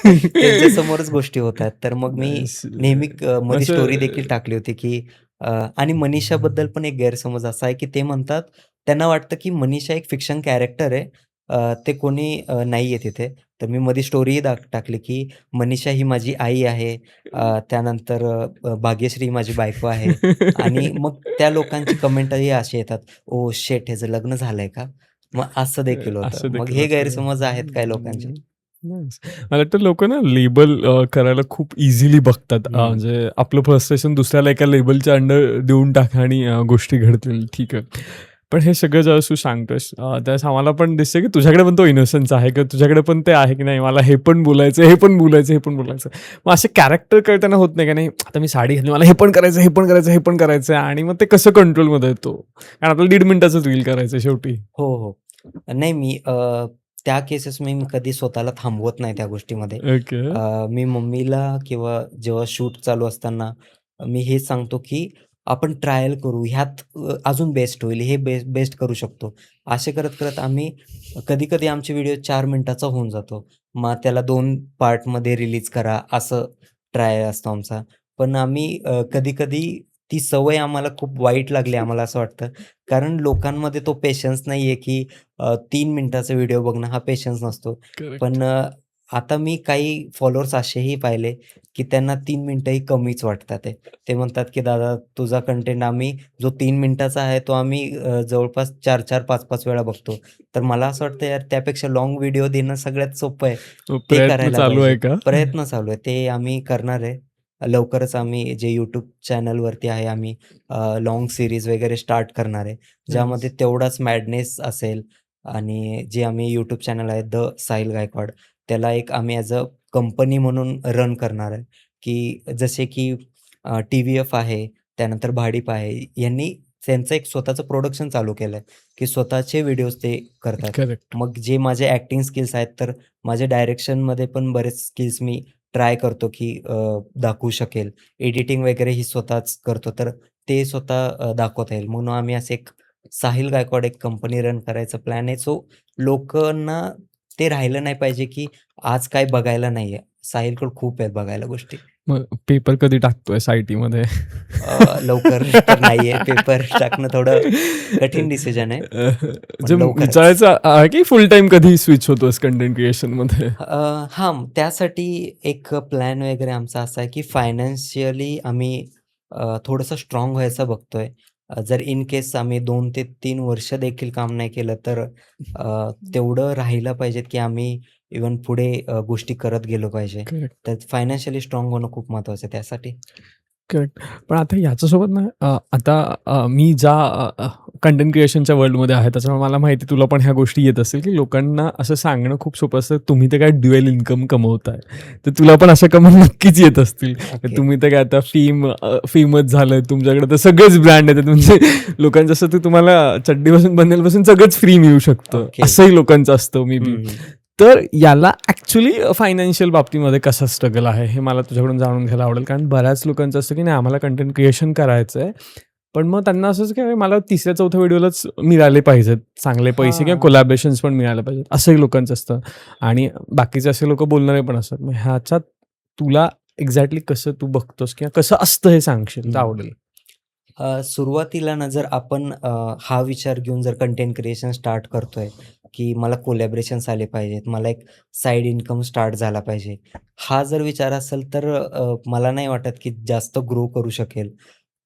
[SPEAKER 1] त्यांच्यासमोरच गोष्टी होतात. तर मग मी
[SPEAKER 2] नाईस.
[SPEAKER 1] नेहमी मध्ये स्टोरी देखील
[SPEAKER 2] असं
[SPEAKER 1] टाकली होती, की आणि मनीषाबद्दल पण एक गैरसमज असा आहे, की ते म्हणतात त्यांना वाटतं, की मनीषा एक फिक्शन कॅरेक्टर आहे. ते कोणी नाहीये तिथे. तर मी मध्ये स्टोरीही टाकली, की मनीषा ही माझी आई आहे. त्यानंतर भाग्यश्री ही माझी बायको आहे. आणि मग त्या लोकांची कमेंटही अशी येतात, "ओह शिट! ह्याचं लग्न झालंय का?" मग असं देखील होतं.
[SPEAKER 2] असं
[SPEAKER 1] मग
[SPEAKER 2] देखील
[SPEAKER 1] हे
[SPEAKER 2] असतं.
[SPEAKER 1] गैरसमज आहेत काही लोकांचे.
[SPEAKER 2] नाईस. मला वाटतं लोकं ना लेबल करायला खूप इझिली बघतात.
[SPEAKER 1] हं.
[SPEAKER 2] म्हणजे आपलं फ्रस्ट्रेशन दुसऱ्याला एका लेबलच्या अंडर देऊन टाका आणि गोष्टी घडतील. ठीक आहे. पण हे सगळं जेव्हा तू सांगतोयस त्यावेळेस आम्हाला पण दिसतं की तुझ्याकडे पण तो इनोसन्स आहे किंवा तुझ्याकडे पण ते आहे की नाही मला हे पण बोलायचं, हे पण बोलायचं, हे पण बोलायचं. मग असे कॅरेक्टर कळताना होत नाही का नाही आता मी साडी घातली मला हे पण करायचं, हे पण करायचं, हे पण करायचं आणि मग ते कसं कंट्रोलमध्ये येतो? कारण आपल्याला 1.5 मिनिटाचंच रील करायचं शेवटी.
[SPEAKER 1] हो, हो. नाही मी त्या केसेस मी कधी स्वतःला थांबवत नाही त्या गोष्टीमध्ये.
[SPEAKER 2] ओके.
[SPEAKER 1] मी मम्मीला किंवा जेव्हा शूट चालू असताना मी हेच सांगतो, की आपण ट्रायल करू. ह्यात अजून बेस्ट होईल. हे बेस्ट करू शकतो. असे करत-करत आम्ही कधी-कधी आमचे व्हिडिओ 4 मिनिटाचा होऊन जातो. मग त्याला 2 पार्टमध्ये रिलीज करा असं ट्रायल असतो आमचा. पण आम्ही कधी-कधी ती सवय आम्हाला खूप वाईट लागली आम्हाला असं वाटतं. कारण लोकांमध्ये तो पेशन्स नाहीये, की 3 मिनिटाचा व्हिडिओ बघणं हा पेशन्स नसतो.
[SPEAKER 2] करेक्ट.
[SPEAKER 1] पण आता मी काही फॉलोअर्स असेही पाहिले, की त्यांना 3 मिनिटंही कमीच वाटतात आहे. ते म्हणतात, की "दादा तुझा कंटेंट आम्ही जो 3 मिनिटाचा आहे तो आम्ही जवळपास 4-4, 5-5 वेळा बघतो." तर मला असं वाटतं यार त्यापेक्षा लाँग व्हिडिओ देणं सगळ्यात सोपं आहे. ते
[SPEAKER 2] प्रयत्न
[SPEAKER 1] करायला
[SPEAKER 2] चालू
[SPEAKER 1] पाहिजे.
[SPEAKER 2] आहे का?
[SPEAKER 1] प्रयत्न चालू आहे. ते आम्ही करणार आहे. लवकरच आम्ही जे YouTube चॅनलवरती आहे आम्ही लाँग सीरीज वगैरे स्टार्ट करणार आहे. ज्यामध्ये
[SPEAKER 2] नाईस.
[SPEAKER 1] तेवढाच मॅडनेस असेल आणि जे आम्ही यूट्यूब चॅनल आहे द साहिल गायकवाड, त्याला एक आम्ही ॲज अ कंपनी म्हणून रन करणार आहे, की जसे की टी-व्ही-एफ आहे, त्यानंतर भाडीप आहे, यांनी त्यांचं एक स्वतःचं प्रोडक्शन चालू केलं आहे, की स्वतःचे व्हिडिओज ते करतात.
[SPEAKER 2] करेक्ट.
[SPEAKER 1] मग जे माझे ॲक्टिंग स्किल्स आहेत, तर माझ्या डायरेक्शनमध्ये पण बरेच स्किल्स मी ट्राय करतो, की दाखवू शकेल. एडिटिंग वगैरे ही स्वतःच करतो, तर ते स्वतः दाखवता येईल. म्हणून आम्ही असे एक साहिल गायकवाड एक कंपनी रन करायचा प्लॅन आहे. सो लोकांना ते राहिलं नाही पाहिजे, की आज काय बघायला नाहीये. साहिलकडे खूप आहेत बघायला गोष्टी.
[SPEAKER 2] मग पेपर कधी टाकतोयस आय-टीमध्ये?
[SPEAKER 1] लवकर तर नाहीये. पेपर टाकणं थोडं कठीण डिसिजन आहे.
[SPEAKER 2] जे
[SPEAKER 1] पण लवकरच.
[SPEAKER 2] विचारायचं आहे की फुल टाईम कधी स्विच होतोस कंटेंट क्रिएशनमध्ये?
[SPEAKER 1] हां, त्यासाठी एक प्लॅन वगैरे आमचा असा आहे, की फायनान्शियली आम्ही थोडंसं स्ट्राँग व्हायचं बघतोय. जर इन केस आम्ही 2 ते 3 वर्ष देखील काम नाही केलं, तर तेवढं राहिलं पाहिजे, की आम्ही इव्हन पुढे गोष्टी करत गेलो पाहिजे.
[SPEAKER 2] करेक्ट.
[SPEAKER 1] तर फायनान्शियली स्ट्राँग होणं खूप महत्त्वाचं आहे त्यासाठी.
[SPEAKER 2] करेक्ट. पण आता याच्यासोबत ना आता मी ज्या कंटेंट क्रिएशनच्या वर्ल्डमध्ये आहे, त्याच्यामुळे मला माहिती आहे तुला पण ह्या गोष्टी येत असतील, की लोकांना असं सांगणं खूप सोपं असतं, तुम्ही तर काय ड्युअल इन्कम कमवताय. तर तुला पण अशा कमेंट नक्कीच येत असतील. तर
[SPEAKER 1] ओके.
[SPEAKER 2] तुम्ही तर काय आता फेमस झालंय, तुमच्याकडे तर सगळेच ब्रँड आहेत. म्हणजे लोकांचं असं तर तुम्हाला चड्डीपासून बनियनपासून सगळंच फ्री मिळू शकतं.
[SPEAKER 1] ओके.
[SPEAKER 2] असंही लोकांचं असतं मे बी.
[SPEAKER 1] हं, हं.
[SPEAKER 2] तर याला ॲक्चुअली फायनान्शियल बाबतीमध्ये कसा स्ट्रगल आहे, हे मला तुझ्याकडून जाणून घ्यायला आवडेल. कारण बऱ्याच लोकांचं असतं, की नाही आम्हाला कंटेंट क्रिएशन करायचं आहे. पण मग त्यांना असंच की अरे मला 3ऱ्या-4थ्या व्हिडिओलाच मिळाले पाहिजेत चांगले पैसे किंवा
[SPEAKER 1] हां.
[SPEAKER 2] कोलॅबोरेशन्स पण मिळाले पाहिजेत. असंही लोकांचं असतं आणि बाकीचे असे लोकं बोलणारे पण असतात. मग ह्याच्यात तुला एक्झॅक्टली कसं तू बघतोस किंवा कसं असतं हे सांगशील तर
[SPEAKER 1] हं.
[SPEAKER 2] आवडेल.
[SPEAKER 1] सुरुवातीला ना जर आपण हा विचार घेऊन जर कंटेंट क्रिएशन स्टार्ट करतोय, की मला कोलॅबरेशन्स आले पाहिजेत, मला एक साइड इन्कम स्टार्ट झाला पाहिजे. हा जर विचार असेल तर मला नाही वाटत की जास्त ग्रो करू शकेल.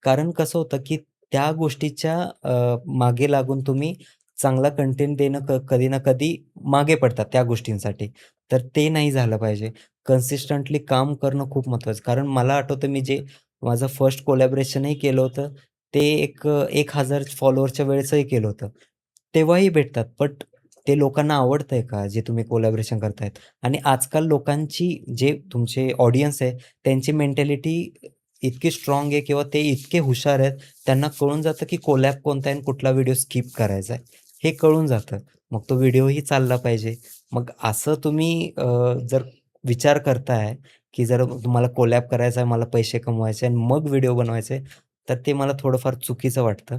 [SPEAKER 1] कारण कसं होतं, की त्या गोष्टीच्या मागे लागून तुम्ही चांगला कंटेंट देणं कधी ना कधी मागे पडतात त्या गोष्टींसाठी. तर ते नाही झालं पाहिजे. कन्सिस्टंटली काम करणं खूप महत्त्वाचं. कारण मला आठवतं मी जे माझं फर्स्ट कोलॅबोरेशनही केलं होतं, ते एक 1000 फॉलोअर्सच्या वेळेसही केलं होतं. तेव्हाही भेटतात, बट ते लोकांना आवडतंय का, जे तुम्ही कोलॅबोरेशन करतायत? आणि आजकाल लोकांची जे तुमचे ऑडियन्स आहे, त्यांची मेंटॅलिटी इतकी स्ट्राँग आहे किंवा ते इतके हुशार आहेत, त्यांना कळून जातं की कोलॅब कोणता आहे आणि कुठला व्हिडिओ स्किप करायचा आहे. हे कळून जातं. मग तो व्हिडिओही चालला पाहिजे. मग असं तुम्ही जर विचार करताय, की जर तुम्हाला कोलॅब करायचा आहे, मला पैसे कमवायचे आणि मग व्हिडिओ बनवायचे, तर ते मला थोडंफार चुकीचं वाटतं.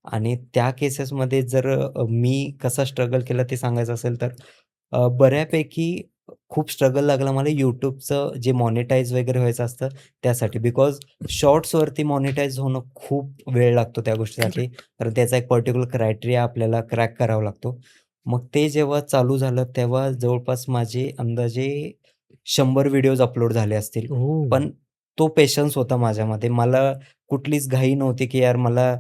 [SPEAKER 1] आणि त्या केसेसमध्ये जर मी कसा स्ट्रगल केला ते सांगायचं असेल तर बऱ्यापैकी खूप स्ट्रगल लागला मला YouTubeचं जे मॉनिटाईज वगैरे व्हायचं असतं त्यासाठी. बिकॉज शॉर्ट्सवरती मॉनिटाईज होणं खूप वेळ लागतो त्या गोष्टीसाठी.
[SPEAKER 2] करेक्ट.
[SPEAKER 1] कारण त्याचा एक पर्टिक्युलर क्रायटेरिया आपल्याला क्रॅक करावा लागतो. मग ते जेव्हा चालू झालं तेव्हा जवळपास माझे अंदाजे 100 व्हिडिओज अपलोड झाले असतील.
[SPEAKER 2] ओह!
[SPEAKER 1] पण तो पेशन्स होता माझ्यामध्ये. मला कुठलीच घाई नव्हती, की यार मला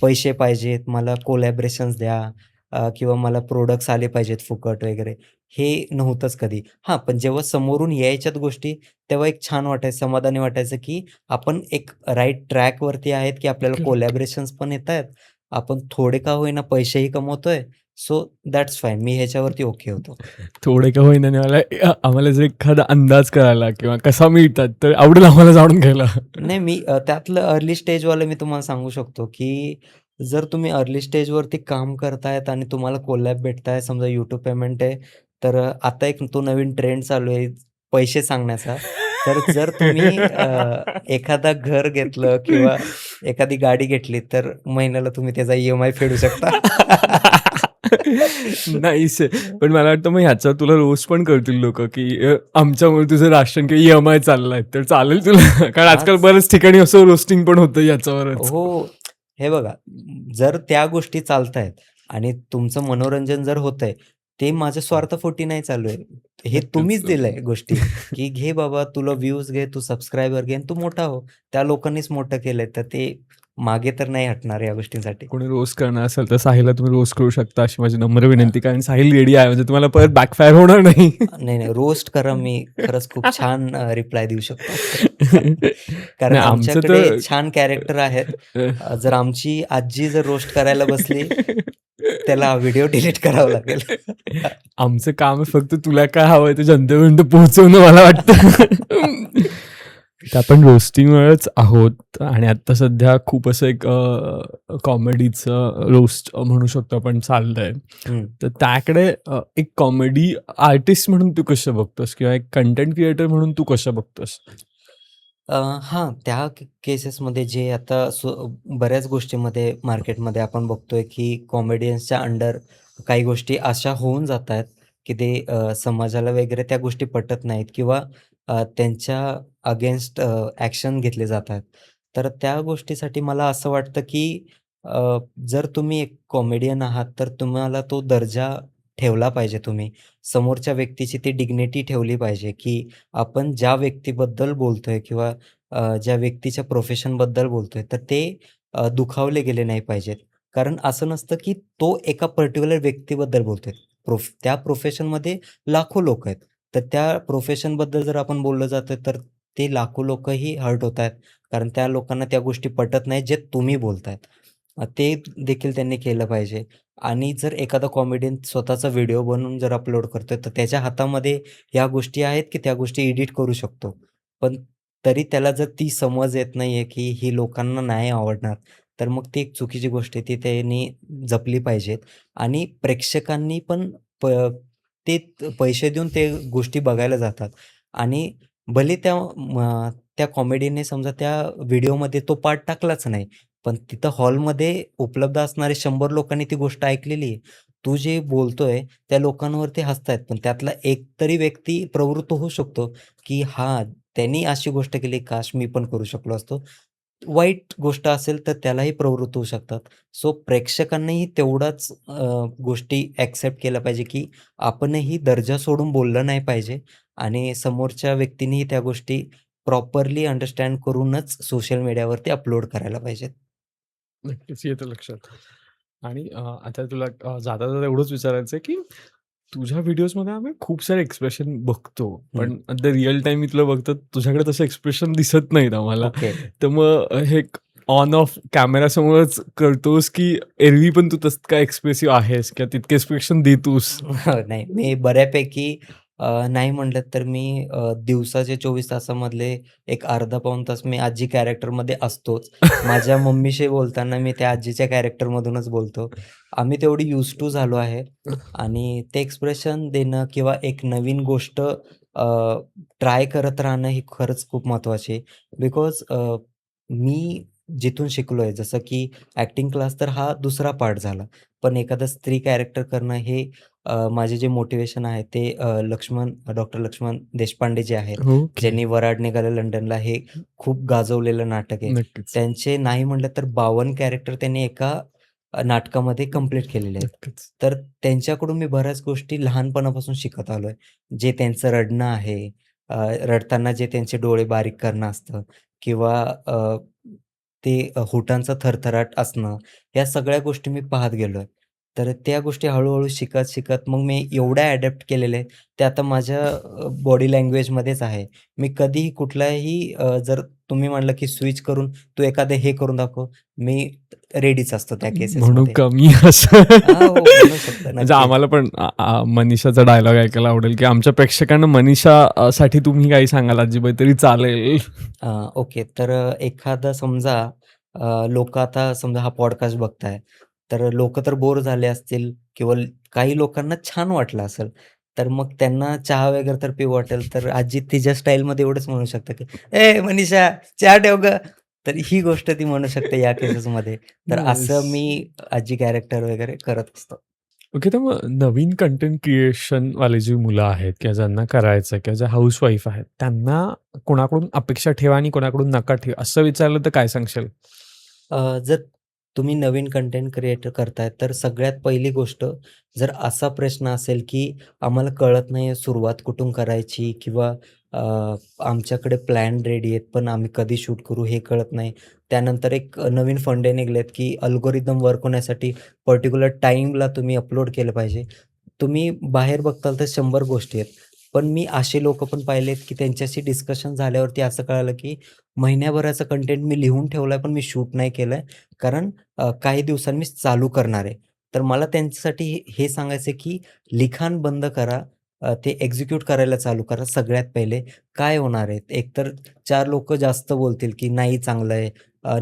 [SPEAKER 1] पैसे पाहिजेत, मला कोलॅबोरेशन्स द्या किंवा मला प्रॉडक्ट्स आले पाहिजेत फुकट वगैरे. हे नव्हतंच कधी. हां, पण जेव्हा समोरून यायच्यात गोष्टी, तेव्हा एक छान वाटायचं, समाधानी वाटायचं, की आपण एक राइट ट्रॅकवरती आहेत, की आपल्याला
[SPEAKER 2] करेक्ट.
[SPEAKER 1] कोलॅबोरेशन्स पण येतायत. आपण थोडे का होईना पैसेही कमवतोय. So that's fine. मी ह्याच्यावरती ओके होतो.
[SPEAKER 2] थोडे का होईना नाही मला आम्हाला जर एखादा अंदाज कळाला किंवा कसा मिळतात, तर आवडेल आम्हाला जाणून घ्यायला.
[SPEAKER 1] नाही, मी त्यातलं अर्ली स्टेजवालं मी तुम्हाला सांगू शकतो, की जर तुम्ही अर्ली स्टेजवरती काम करतायत आणि तुम्हाला कोलॅब भेटताय, समजा YouTube पेमेंट आहे, तर आता एक तो नवीन ट्रेंड चालू आहे पैसे सांगण्याचा. तर जर तुम्ही एखादा घर घेतलं किंवा एखादी गाडी घेतली, तर महिन्याला तुम्ही त्याचा ई-एम-आय फेडू शकता.
[SPEAKER 2] नाईस आहे. पण मला वाटतं मग ह्याच्यावर तुला रोस्ट पण करतील लोकं, की आमच्यामुळे तुझं राशन किंवा ई-एम-आय चाललाय, तर चालेल तुला? कारण आजकाल
[SPEAKER 1] आज
[SPEAKER 2] बऱ्याच ठिकाणी असं रोस्टिंग पण होतं याच्यावरच.
[SPEAKER 1] हो. हे बघा, जर त्या गोष्टी चालतायत आणि तुमचं मनोरंजन जर होतंय, ते माझ्या स्वार्थापोटी नाही चालू आहे. हे
[SPEAKER 2] नक्कीच.
[SPEAKER 1] तुम्हीच दिलंय गोष्टी, की "घे बाबा, तुला व्ह्यूज घे, तू सबस्क्रायबर घे आणि तू मोठा हो." त्या लोकांनीच मोठं केलंय, तर ते मागे तर नाही हटणार या गोष्टींसाठी.
[SPEAKER 2] कोणी रोस्ट करणार असेल, तर साहिलला तुम्ही रोस्ट करू शकता, अशी माझी नम्र विनंती. कारण साहिल रेडी आहे, म्हणजे तुम्हाला परत बॅकफायर होणार नाही.
[SPEAKER 1] नाही, नाही, रोस्ट करा. मी खरंच खूप छान रिप्लाय देऊ शकतो. कारण
[SPEAKER 2] नाही आमचं
[SPEAKER 1] आमच्याकडे
[SPEAKER 2] तर
[SPEAKER 1] छान कॅरेक्टर आहेत. जर आमची आजी जर रोस्ट करायला बसली, त्याला व्हिडिओ डिलीट करावा लागेल.
[SPEAKER 2] आमचं काम आहे फक्त तुला काय हवंय ते जनतेपर्यंत पोहोचवणं मला वाटतं. तर आपण रोस्टिंगवरच आहोत आणि आता सध्या खूप असं एक कॉमेडीचं रोस्ट म्हणू शकतो आपण चाललंय.
[SPEAKER 1] हं.
[SPEAKER 2] तर त्याकडे एक कॉमेडी आर्टिस्ट म्हणून तू कसं बघतोस किंवा एक कंटेंट क्रिएटर म्हणून तू कसं बघतोस?
[SPEAKER 1] हां, त्या केसेसमध्ये जे आता बऱ्याच गोष्टींमध्ये मार्केटमध्ये आपण बघतोय, की कॉमेडियन्सच्या अंडर काही गोष्टी अशा होऊन जात आहेत, की ते समाजाला वगैरे त्या गोष्टी पटत नाहीत किंवा त्यांच्या अगेन्स्ट ॲक्शन घेतले जातात. तर त्या गोष्टीसाठी मला असं वाटतं, की जर तुम्ही एक कॉमेडियन आहात, तर तुम्हाला तो दर्जा ठेवला पाहिजे तुम्ही. समोरच्या व्यक्तीची ती डिग्निटी ठेवली पाहिजे, की आपण ज्या व्यक्तीबद्दल बोलतोय किंवा ज्या व्यक्तीच्या प्रोफेशनबद्दल बोलतोय, तर ते दुखावले गेले नाही पाहिजेत. कारण असं नसतं, की तो एका पर्टिक्युलर व्यक्तीबद्दल बोलतोय. त्या प्रोफेशनमध्ये लाखो लोकं आहेत. तर त्या प्रोफेशनबद्दल जर आपण बोललं जातोय, तर ते लाखो लोकंही हर्ट होत आहेत. कारण त्या लोकांना त्या गोष्टी पटत नाहीत, जे तुम्ही बोलतायत. ते देखील त्यांनी केलं पाहिजे. आणि जर एखादा कॉमेडियन स्वतःचा व्हिडिओ बनवून जर अपलोड करतोय, तर त्याच्या हातामध्ये ह्या गोष्टी आहेत, की त्या गोष्टी एडिट करू शकतो. पण तरी त्याला जर ती समज येत नाहीये, की ही लोकांना नाही आवडणार, तर मग ती एक चुकीची गोष्ट आहे. ती त्यांनी जपली पाहिजेत आणि प्रेक्षकांनी पण प ते पैसे देऊन ते गोष्टी बघायला जातात आणि भले त्या कॉमेडीने समजा त्या व्हिडिओमध्ये तो पार्ट टाकलाच नाही, पण तिथं हॉलमध्ये उपलब्ध असणारे 100 लोकांनी ती गोष्ट ऐकलेली आहे. तू जे बोलतोय त्या लोकांवरती हसतायत, पण त्यातला एक तरी व्यक्ती प्रवृत्त होऊ शकतो, की हां, त्यांनी अशी गोष्ट केली, काश मी पण करू शकलो असतो. वाईट गोष्ट असेल तर त्यालाही प्रवृत्त होऊ शकतात. सो प्रेक्षकांनाही तेवढाच गोष्टी ॲक्सेप्ट केल्या पाहिजे, की आपणही दर्जा सोडून बोललं नाही पाहिजे आणि समोरच्या व्यक्तीनेही त्या गोष्टी प्रॉपरली अंडरस्टँड करूनच सोशल मीडियावरती अपलोड करायला पाहिजेत.
[SPEAKER 2] नक्कीच येतं लक्षात. आणि आता तुला जाता-जाता एवढंच विचारायचं आहे, की तुझ्या व्हिडिओजमध्ये आम्ही खूप सारे एक्सप्रेशन बघतो.
[SPEAKER 1] हं.
[SPEAKER 2] पण द रिअल टाईम मी तुला बघतो तुझ्याकडे तसे एक्सप्रेशन दिसत नाहीत आम्हाला.
[SPEAKER 1] ओके.
[SPEAKER 2] तर मग हे ऑन ऑफ कॅमेरासमोरच कळतोस, की एरवी पण तू तसं काय एक्सप्रेसिव्ह आहेस किंवा तितके एक्सप्रेशन देतोस?
[SPEAKER 1] नाही, मी बऱ्यापैकी नाही म्हटलं तर मी दिवसाचे 24 तासामधले एक अर्धा पाऊण तास मी आजी कॅरेक्टरमध्ये असतोच. माझ्या मम्मीशी बोलताना मी त्या आजीच्या कॅरेक्टरमधूनच बोलतो. आम्ही तेवढी यूज्ड टू झालो आहे आणि ते एक्सप्रेशन देणं किंवा एक नवीन गोष्ट ट्राय करत राहणं ही खरंच खूप महत्त्वाची आहे. बिकॉज मी जिथून शिकलोय जसं की ॲक्टिंग क्लास तर हा दुसरा पार्ट झाला. पण एखादं स्त्री कॅरेक्टर करणं हे माझे जे मोटिव्हेशन आहे ते डॉक्टर लक्ष्मण देशपांडे जे आहेत,
[SPEAKER 2] ओके.
[SPEAKER 1] ज्यांनी वराड निघालं लंडनला हे खूप गाजवलेलं नाटक आहे.
[SPEAKER 2] नक्कीच,
[SPEAKER 1] त्यांचे नाही म्हटलं तर 52 कॅरेक्टर त्यांनी एका नाटकामध्ये कंप्लीट केलेले आहेत.
[SPEAKER 2] नक्कीच.
[SPEAKER 1] तर त्यांच्याकडून मी बऱ्याच गोष्टी लहानपणापासून शिकत आलोय. जे त्यांचं रडणं आहे, रडताना जे त्यांचे डोळे बारीक करणं असतं किंवा ते होठांचा थरथराट असणं, या सगळ्या गोष्टी मी पाहत गेलोय. तर त्या गोष्टी हळू-हळू शिकत-शिकत मग मी एवढ्या अडॅप्ट केलेल्या आहेत, ते आता माझ्या बॉडी लँग्वेजमध्येच आहे. मी कधीही कुठलाही जर तुम्ही म्हटलं की स्विच करून तू एखादं हे करून दाखव, मी रेडीच असतो त्या
[SPEAKER 2] म्हणू
[SPEAKER 1] केसेसमध्ये.
[SPEAKER 2] का मी असं?
[SPEAKER 1] हो, म्हणू शकता
[SPEAKER 2] म्हणजे
[SPEAKER 1] नक्कीच.
[SPEAKER 2] आम्हाला पण मनीषाचा डायलॉग ऐकायला आवडेल, की आमच्या प्रेक्षकांना मनीषा साठी तुम्ही काही सांगाल आजीबाई तरी चालेल.
[SPEAKER 1] ओके. तर एखादा समजा लोकं आता समजा हा पॉडकास्ट बघताय, तर लोकं तर बोर झाले असतील किंवा काही लोकांना छान वाटलं असेल, तर मग त्यांना चहा वगैरे तर पिऊ वाटेल, तर आजी तिच्या स्टाईलमध्ये एवढंच म्हणू शकते, की "ए मनीषा चहा ठेव गं." तर ही गोष्ट ती म्हणू शकते या केसेसमध्ये. तर
[SPEAKER 2] नाईस.
[SPEAKER 1] असं मी आजी कॅरेक्टर वगैरे करत असतो.
[SPEAKER 2] ओके. तर मग नवीन कंटेंट क्रिएशनवाली जी मुलं आहेत किंवा ज्यांना करायचं किंवा ज्या हाउसवाईफ आहेत, त्यांना कोणाकडून अपेक्षा ठेवा आणि कोणाकडून नका ठेवा असं विचारलं तर काय सांगशील?
[SPEAKER 1] जर तुम्ही नवीन कंटेंट क्रिएटर करताय, तर सगळ्यात पहिली गोष्ट जर असा प्रश्न असेल, की आम्हाला कळत नाही आहे सुरुवात कुठून करायची किंवा अ, आमच्याकडे प्लॅन रेडी आहेत, पण आम्ही कधी शूट करू हे कळत नाही. त्यानंतर एक नवीन फंडे निघालेत, की अल्गोरिदम वर्क होण्यासाठी पर्टिक्युलर टाईमला तुम्ही अपलोड केलं पाहिजे. तुम्ही बाहेर बघताल तर 100 गोष्टी आहेत. पण मी असे लोकं पण पाहिलेत, की त्यांच्याशी डिस्कशन झाल्यावरती असं कळालं, की महिन्याभराचा कंटेंट मी लिहून ठेवलाय, पण मी शूट नाही केलंय. कारण काही दिवसांनी मी चालू करणार आहे. तर मला त्यांच्यासाठी हे सांगायचं आहे, की लिखाण बंद करा. ते एक्झिक्यूट करायला चालू करा सगळ्यात पहिले. काय होणार आहे? एकतर 4 लोकं जास्त बोलतील, की नाही चांगलं आहे,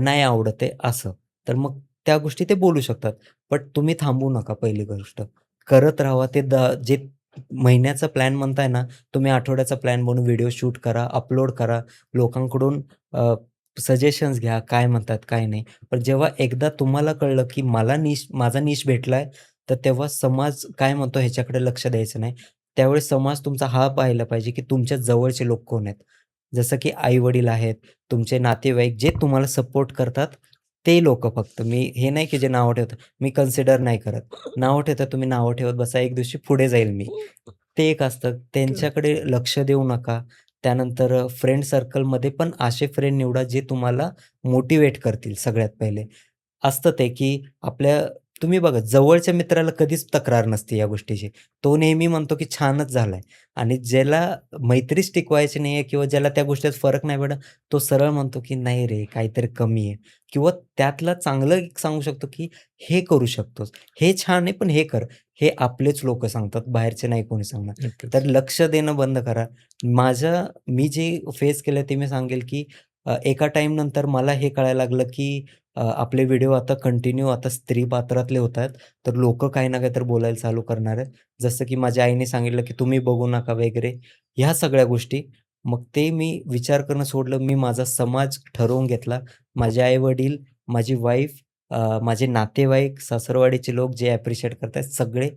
[SPEAKER 1] नाही आवडत आहे असं. तर मग त्या गोष्टी ते बोलू शकतात. बट तुम्ही थांबू नका पहिली गोष्ट. करत राहावा. ते जे महिन्याचा प्लॅन म्हणताय ना, तुम्ही आठवड्याचा प्लॅन बनवून व्हिडिओ शूट करा, अपलोड करा. लोकांकडून सजेशन्स घ्या, काय म्हणतात, काय नाही. पण जेव्हा एकदा तुम्हाला कळलं, की मला माझा निश भेटलाय, तर तेव्हा समाज काय म्हणतो ह्याच्याकडे लक्ष द्यायचं नाही. त्यावेळेस समाज तुमचा हा पाहायला पाहिजे, की तुमच्या जवळचे लोक कोण आहेत. जसं की आई-वडील आहेत, तुमचे नातेवाईक जे तुम्हाला सपोर्ट करतात, ते लोकं फक्त. मी हे नाही की जे नावं ठेवतात. मी कन्सिडर नाही करत. नावं ठेवतात, तुम्ही नावं ठेवत बसा, एक दिवशी पुढे जाईल मी. ते एक असतं. त्यांच्याकडे लक्ष देऊ नका. त्यानंतर फ्रेंड सर्कलमध्ये पण असे फ्रेंड निवडा, जे तुम्हाला मोटिव्हेट करतील सगळ्यात पहिले. असतं ते, की तुम्ही बघा जवळच्या मित्राला कधीच तक्रार नसते या गोष्टीची. तो नेहमी म्हणतो, की छानच झालाय आणि ज्याला मैत्रीच टिकवायची नाहीये किंवा ज्याला त्या गोष्टीत फरक नाही पडत, तो सरळ म्हणतो, की "नाही रे, काहीतरी कमी आहे." किंवा त्यातलं चांगलं एक सांगू शकतो, की "हे करू शकतोस. हे छान आहे, पण हे कर." हे आपलेच लोकं सांगतात, बाहेरचे नाही कोणी सांगणार. तर
[SPEAKER 2] नक्कीच.
[SPEAKER 1] लक्ष देणं बंद करा. मी जे फेस केलं ते मी सांगेल, की एका टाईमनंतर मला हे कळायला लागलं, की आपले व्हिडिओ आता कंटिन्यू आता स्त्री पात्रातले होत आहेत, तर लोकं काही ना काहीतरी बोलायला चालू करणार आहेत. जसं की माझ्या आईने सांगितलं, की तुम्ही बघू नका वगैरे ह्या सगळ्या गोष्टी. मग ते मी विचार करणं सोडलं. मी माझा समाज ठरवून घेतला. माझे आई-वडील, माझी वाईफ, माझे नातेवाईक, सासरवाडीचे लोक जे ॲप्रिशिएट करतायत सगळे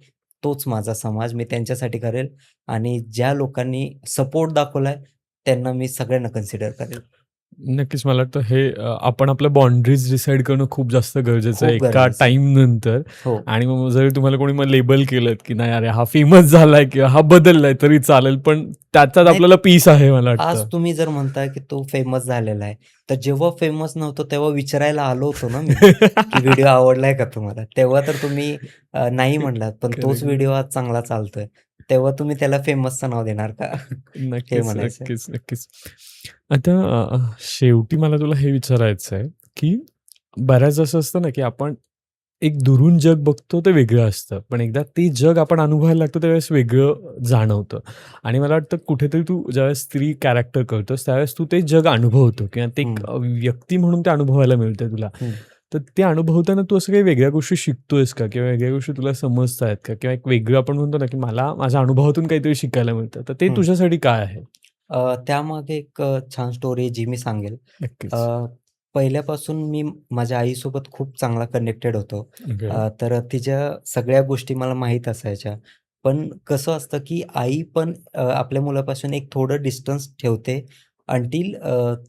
[SPEAKER 1] तोच माझा समाज. मी त्यांच्यासाठी करेल आणि ज्या लोकांनी सपोर्ट दाखवलाय त्यांना मी सगळ्यांना कन्सिडर करेल.
[SPEAKER 2] नक्कीच मला वाटतं हे आपण आपल्या बाउंडरीज डिसाईड करणं खूप जास्त गरजेचं आहे
[SPEAKER 1] खूप
[SPEAKER 2] एका
[SPEAKER 1] गरजेचं आहे.
[SPEAKER 2] टाईम नंतर.
[SPEAKER 1] हो.
[SPEAKER 2] आणि मग जरी तुम्हाला कोणी मग लेबल केलंत, की नाही अरे हा फेमस झालाय किंवा हा बदललाय तरी चालेल, पण त्याच्यात
[SPEAKER 1] नाही,
[SPEAKER 2] आपल्याला पीस आहे मला
[SPEAKER 1] आज
[SPEAKER 2] वाटतं.
[SPEAKER 1] तुम्ही जर म्हणताय, की तो फेमस झालेला आहे, तर जेव्हा फेमस नव्हतो तेव्हा विचारायला आलो होतो ना मी, की व्हिडिओ आवडलाय का तुम्हाला? तेव्हा तर तुम्ही नाही म्हणलात, पण तोच
[SPEAKER 2] करेक्ट.
[SPEAKER 1] व्हिडिओ आज चांगला चालतोय. तेव्हा तुम्ही त्याला फेमसचं नाव देणार का? हे
[SPEAKER 2] नक्कीच,
[SPEAKER 1] म्हणायचंय.
[SPEAKER 2] नक्कीच, नक्कीच. आता शेवटी मला तुला हे विचारायचं आहे, की बऱ्याच असं असतं ना, की आपण एक दुरून जग बघतो ते वेगळं असतं. पण एकदा ते जग आपण अनुभवायला लागतो त्यावेळेस वेगळं जाणवतं. आणि मला वाटतं कुठेतरी तू ज्यावेळेस स्त्री कॅरेक्टर करतोस त्यावेळेस तू ते जग अनुभवतो किंवा ते एक
[SPEAKER 1] हं,
[SPEAKER 2] व्यक्ती म्हणून ते अनुभवायला मिळतं तुला.
[SPEAKER 1] हं,
[SPEAKER 2] तर ते अनुभवताना तू असं काही वेगळ्या गोष्टी शिकतोयस का? किंवा वेगळ्या गोष्टी तुला समजतायत का? किंवा एक वेगळं आपण म्हणतो ना, की मला माझ्या अनुभवातून काहीतरी शिकायला मिळतं. तर ते
[SPEAKER 1] हं.
[SPEAKER 2] तुझ्यासाठी काय आहे?
[SPEAKER 1] त्यामागे एक छान स्टोरी आहे जी मी सांगेल. अ,
[SPEAKER 2] नक्कीच.
[SPEAKER 1] पहिल्यापासून मी माझ्या आईसोबत खूप चांगला कनेक्टेड होतो.
[SPEAKER 2] ओके.
[SPEAKER 1] तर तिच्या सगळ्या गोष्टी मला माहीत असायच्या. पण कसं असतं, की आई पण आपल्या मुलापासून एक थोडं डिस्टन्स ठेवते अंटील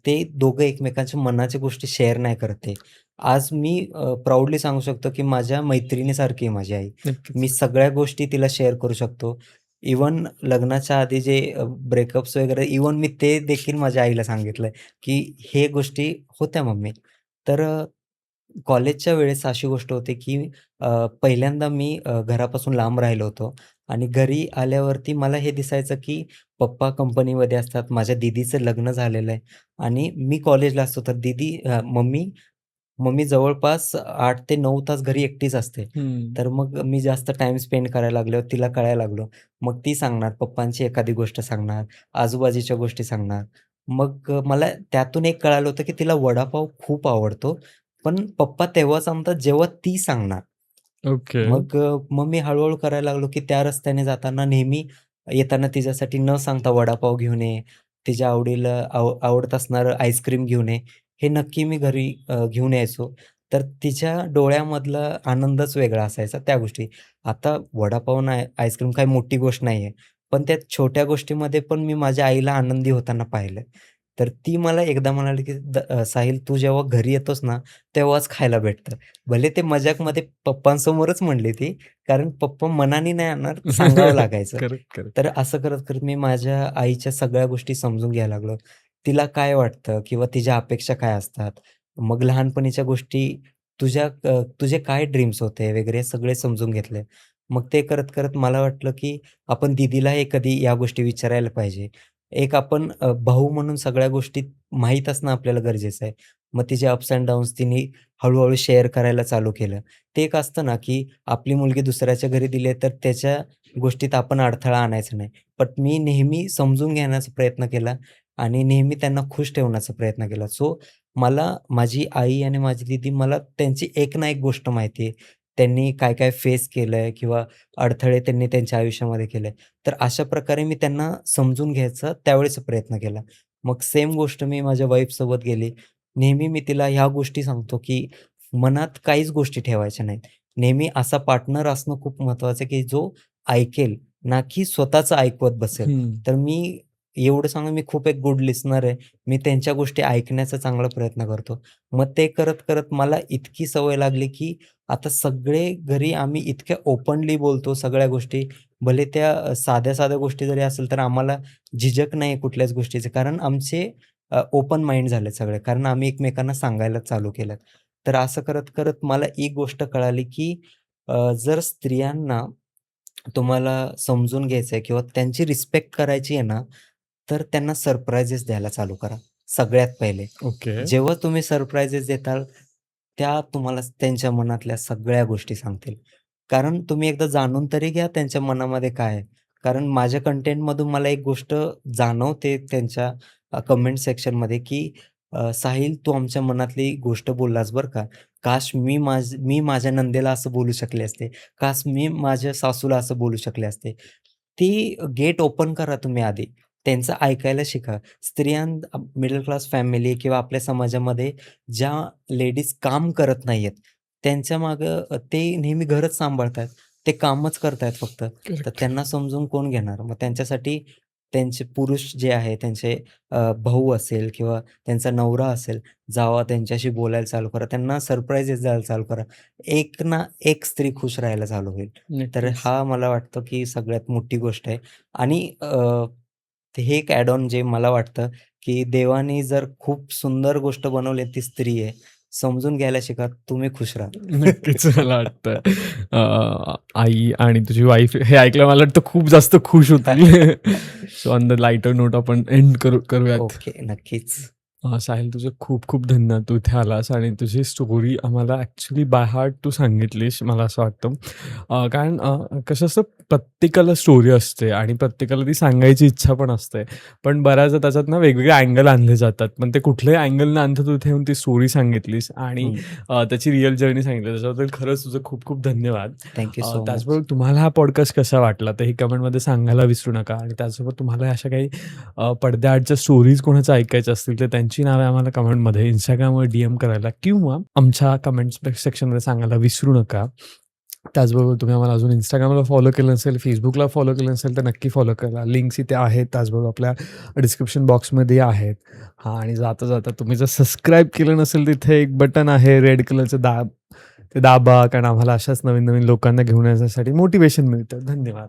[SPEAKER 1] ते दोघं एकमेकांच्या मनाच्या गोष्टी शेअर नाही करत आहे. आज मी प्राउडली सांगू शकतो, की माझ्या मैत्रिणीसारखी आहे माझी आई. मी
[SPEAKER 2] नक्कीच.
[SPEAKER 1] सगळ्या गोष्टी तिला शेअर करू शकतो. इव्हन लग्नाच्या आधी जे ब्रेकअप्स वगैरे इव्हन मी ते देखील माझ्या आईला सांगितलंय, की हे गोष्टी होत्या मम्मी. तर कॉलेजच्या वेळेस अशी गोष्ट होती, की पहिल्यांदा मी घरापासून लांब राहिलो होतो आणि घरी आल्यावरती मला हे दिसायचं, की पप्पा कंपनीमध्ये असतात. माझ्या दीदीचं लग्न झालेलं आहे आणि मी कॉलेजला असतो. तर मम्मी मम्मी जवळपास 8 ते 9 तास घरी एकटीच असते.
[SPEAKER 2] हं.
[SPEAKER 1] तर मग मी जास्त टाईम स्पेंड करायला लागलो. तिला कळायला लागलो. मग ती सांगणार, पप्पांची एखादी गोष्ट सांगणार, आजूबाजूच्या गोष्टी सांगणार. मग मला त्यातून एक कळालं होतं, की तिला वडापाव खूप आवडतो. पण पप्पा तेव्हा सांगतात जेव्हा ती सांगणार.
[SPEAKER 2] ओके.
[SPEAKER 1] मग मी हळू करायला लागलो, की त्या रस्त्याने जाताना नेहमी येताना तिच्यासाठी न सांगता वडापाव घेऊन ये, तिच्या आवडीला आवडत असणारं आईस्क्रीम घेऊन ये, हे नक्की मी घरी घेऊन यायचो. तर तिच्या डोळ्यामधला आनंदच वेगळा असायचा त्या गोष्टी. आता वडापाव नाही, आईस्क्रीम काही मोठी गोष्ट नाहीये. पण त्या छोट्या गोष्टीमध्ये पण मी माझ्या आईला आनंदी होताना पाहिलं. तर ती मला एकदा म्हणाली, की "साहिल तू जेव्हा घरी येतोस ना, तेव्हाच खायला भेटतं." भले ते मजाकमध्ये पप्पांसमोरच म्हणली ती, कारण पप्पा मनाने नाही आणणार, सांगावं लागायचं.
[SPEAKER 2] Correct, correct.
[SPEAKER 1] तर असं करत मी माझ्या आईच्या सगळ्या गोष्टी समजून घ्यायला लागलो. तिला काय वाटतं किंवा तिच्या अपेक्षा काय असतात. मग लहानपणीच्या गोष्टी तुझे काय ड्रीम्स होते वगैरे सगळे समजून घेतले. मग ते करत मला वाटलं, की आपण दीदीलाही कधी या गोष्टी विचारायला पाहिजे. एक आपण भाऊ म्हणून सगळ्या गोष्टी माहीत असणं आपल्याला गरजेचं आहे. मग तिचे अप्स एंड डाउन्स तिने हळू शेअर करायला चालू केलं. ते एक असतं ना, की आपली मुलगी दुसऱ्याच्या घरी दिली आहे, तर त्याच्या गोष्टीत आपण अडथळा आणायचा नाही. पण मी नेहमी समजून घेण्याचा प्रयत्न केला आणि नेहमी त्यांना खुश ठेवण्याचा प्रयत्न केला. सो मला माझी आई आणि माझी दीदी मला त्यांची एक ना एक गोष्ट माहिती आहे. त्यांनी काय-काय फेस केलंय किंवा अडथळे त्यांनी त्यांच्या आयुष्यामध्ये केले. तर अशा प्रकारे मी त्यांना समजून घ्यायचा त्यावेळेस प्रयत्न केला. मग सेम गोष्ट मी माझ्या वाईफसोबत गेली. नेहमी मी तिला ह्या गोष्टी सांगतो, की मनात काहीच गोष्टी ठेवायच्या नाहीत. नेहमी असा पार्टनर असणं खूप महत्त्वाचं आहे, की जो ऐकेल, ना की स्वतःचं ऐकवत बसेल.
[SPEAKER 2] हं.
[SPEAKER 1] तर मी एवढं सांगेन मी खूप एक गुड लिस्टनर आहे. मी त्यांच्या गोष्टी ऐकण्याचा चांगला प्रयत्न करतो. मग ते करत मला इतकी सवय लागली, की आता सगळे घरी आम्ही इतक्या ओपनली बोलतो सगळ्या गोष्टी. भले त्या साध्या-साध्या गोष्टी जरी असेल, तर आम्हाला झिजक नाही कुठल्याच गोष्टीचे. कारण आमचे ओपन माइंड झाले सगळे. कारण आम्ही एकमेकांना सांगायला चालू केलं. तर असं करत मला एक गोष्ट कळाली, की जर स्त्रियांना तुम्हाला समजून घ्यायचं आहे किंवा त्यांची रिस्पेक्ट करायची आहे ना, तर त्यांना सरप्राइजेस द्यायला चालू करा, सगळ्यात पहिले.
[SPEAKER 2] ओके.
[SPEAKER 1] जेव्हा तुम्ही सरप्राइजेस देताल, त्या तुम्हाला त्यांच्या मनातल्या सगळ्या गोष्टी सांगतील. कारण तुम्ही एकदा जाणून तरी घ्या त्यांच्या मनामध्ये काय आहे. कारण माझ्या कंटेंटमधून मला एक गोष्ट जाणवते त्यांच्या कमेंट सेक्शनमध्ये, की "साहिल तू आमच्या मनातली गोष्ट बोललास बरं का. काश मी माझ्या नंदेला असं बोलू शकले असते. काश मी माझ्या सासूला असं बोलू शकले असते." ती गेट ओपन करा तुम्ही आधी. त्यांचं ऐकायला शिका. मिडल क्लास फॅमिली किंवा आपल्या समाजामध्ये ज्या लेडीज काम करत नाहीयेत, त्यांच्या मागं ते नेहमी घरच सांभाळतायत. ते कामच करतायत फक्त. तर
[SPEAKER 2] करेक्ट.
[SPEAKER 1] त्यांना समजून कोण घेणार? मग त्यांच्यासाठी त्यांचे पुरुष जे आहे त्यांचे भाऊ असेल किंवा त्यांचा नवरा असेल, जावा त्यांच्याशी बोलायला चालू करा. त्यांना सरप्राइजेस द्यायला चालू करा. एक ना एक स्त्री खुश राहायला चालू होईल. तर
[SPEAKER 2] नक्कीच.
[SPEAKER 1] हा मला वाटतं, की सगळ्यात मोठी गोष्ट आहे आणि हे एक ॲड ऑन जे मला वाटतं, की देवाने जर खूप सुंदर गोष्ट बनवली ती स्त्री आहे. समजून घ्यायला शिका, तुम्ही खुश राहाल.
[SPEAKER 2] नक्कीच मला वाटतं आई आणि तुझी वाईफ हे ऐकल्यावर मला वाटतं खूप जास्त खुश होतील. So on the lighter note आपण एंड करूयात.
[SPEAKER 1] ओके. नक्कीच.
[SPEAKER 2] साहिल तुझं खूप खूप धन्यवाद तू इथे आलास आणि तुझी स्टोरी आम्हाला ॲक्च्युली बाय हार्ट तू सांगितलीस मला असं वाटतं. कारण कसं असतं प्रत्येकाला स्टोरी असते आणि प्रत्येकाला ती सांगायची इच्छा पण असते. पण बऱ्याचदा त्याच्यात ना वेगवेगळे अँगल आणले जातात. पण ते कुठल्याही अँगल न आणता तू इथे येऊन ती स्टोरी सांगितलीस आणि
[SPEAKER 1] हं.
[SPEAKER 2] त्याची रिअल जर्नी सांगितली. त्याच्याबद्दल खरंच तुझं खूप खूप धन्यवाद.
[SPEAKER 1] Thank you so much.
[SPEAKER 2] त्याचबरोबर तुम्हाला हा पॉडकास्ट कसा वाटला तेही कमेंटमध्ये सांगायला विसरू नका आणि त्याचसोबत तुम्हाला अशा काही पडद्याआडच्या स्टोरीज कोणाच्या ऐकायच्या असतील तर त्यांची नावे आम्हाला कमेंटमध्ये Instagramवर DM करायला किंवा आमच्या कमेंट्स सेक्शनमध्ये सांगायला विसरू नका. त्याचबरोबर तुम्ही आम्हाला अजून Instagramला फॉलो केलं नसेल, Facebookला फॉलो केलं नसेल तर नक्की फॉलो करा. लिंक्स इथे आहेत. त्याचबरोबर आपल्या डिस्क्रिप्शन बॉक्समध्ये आहेत. हां आणि जाता तुम्ही जर सबस्क्राईब केलं नसेल तिथे एक बटन आहे रेड कलरचं ते दाबा कारण आम्हाला अशाच नवीन-नवीन लोकांना घेऊन येण्यासाठी मोटिव्हेशन मिळतं. धन्यवाद.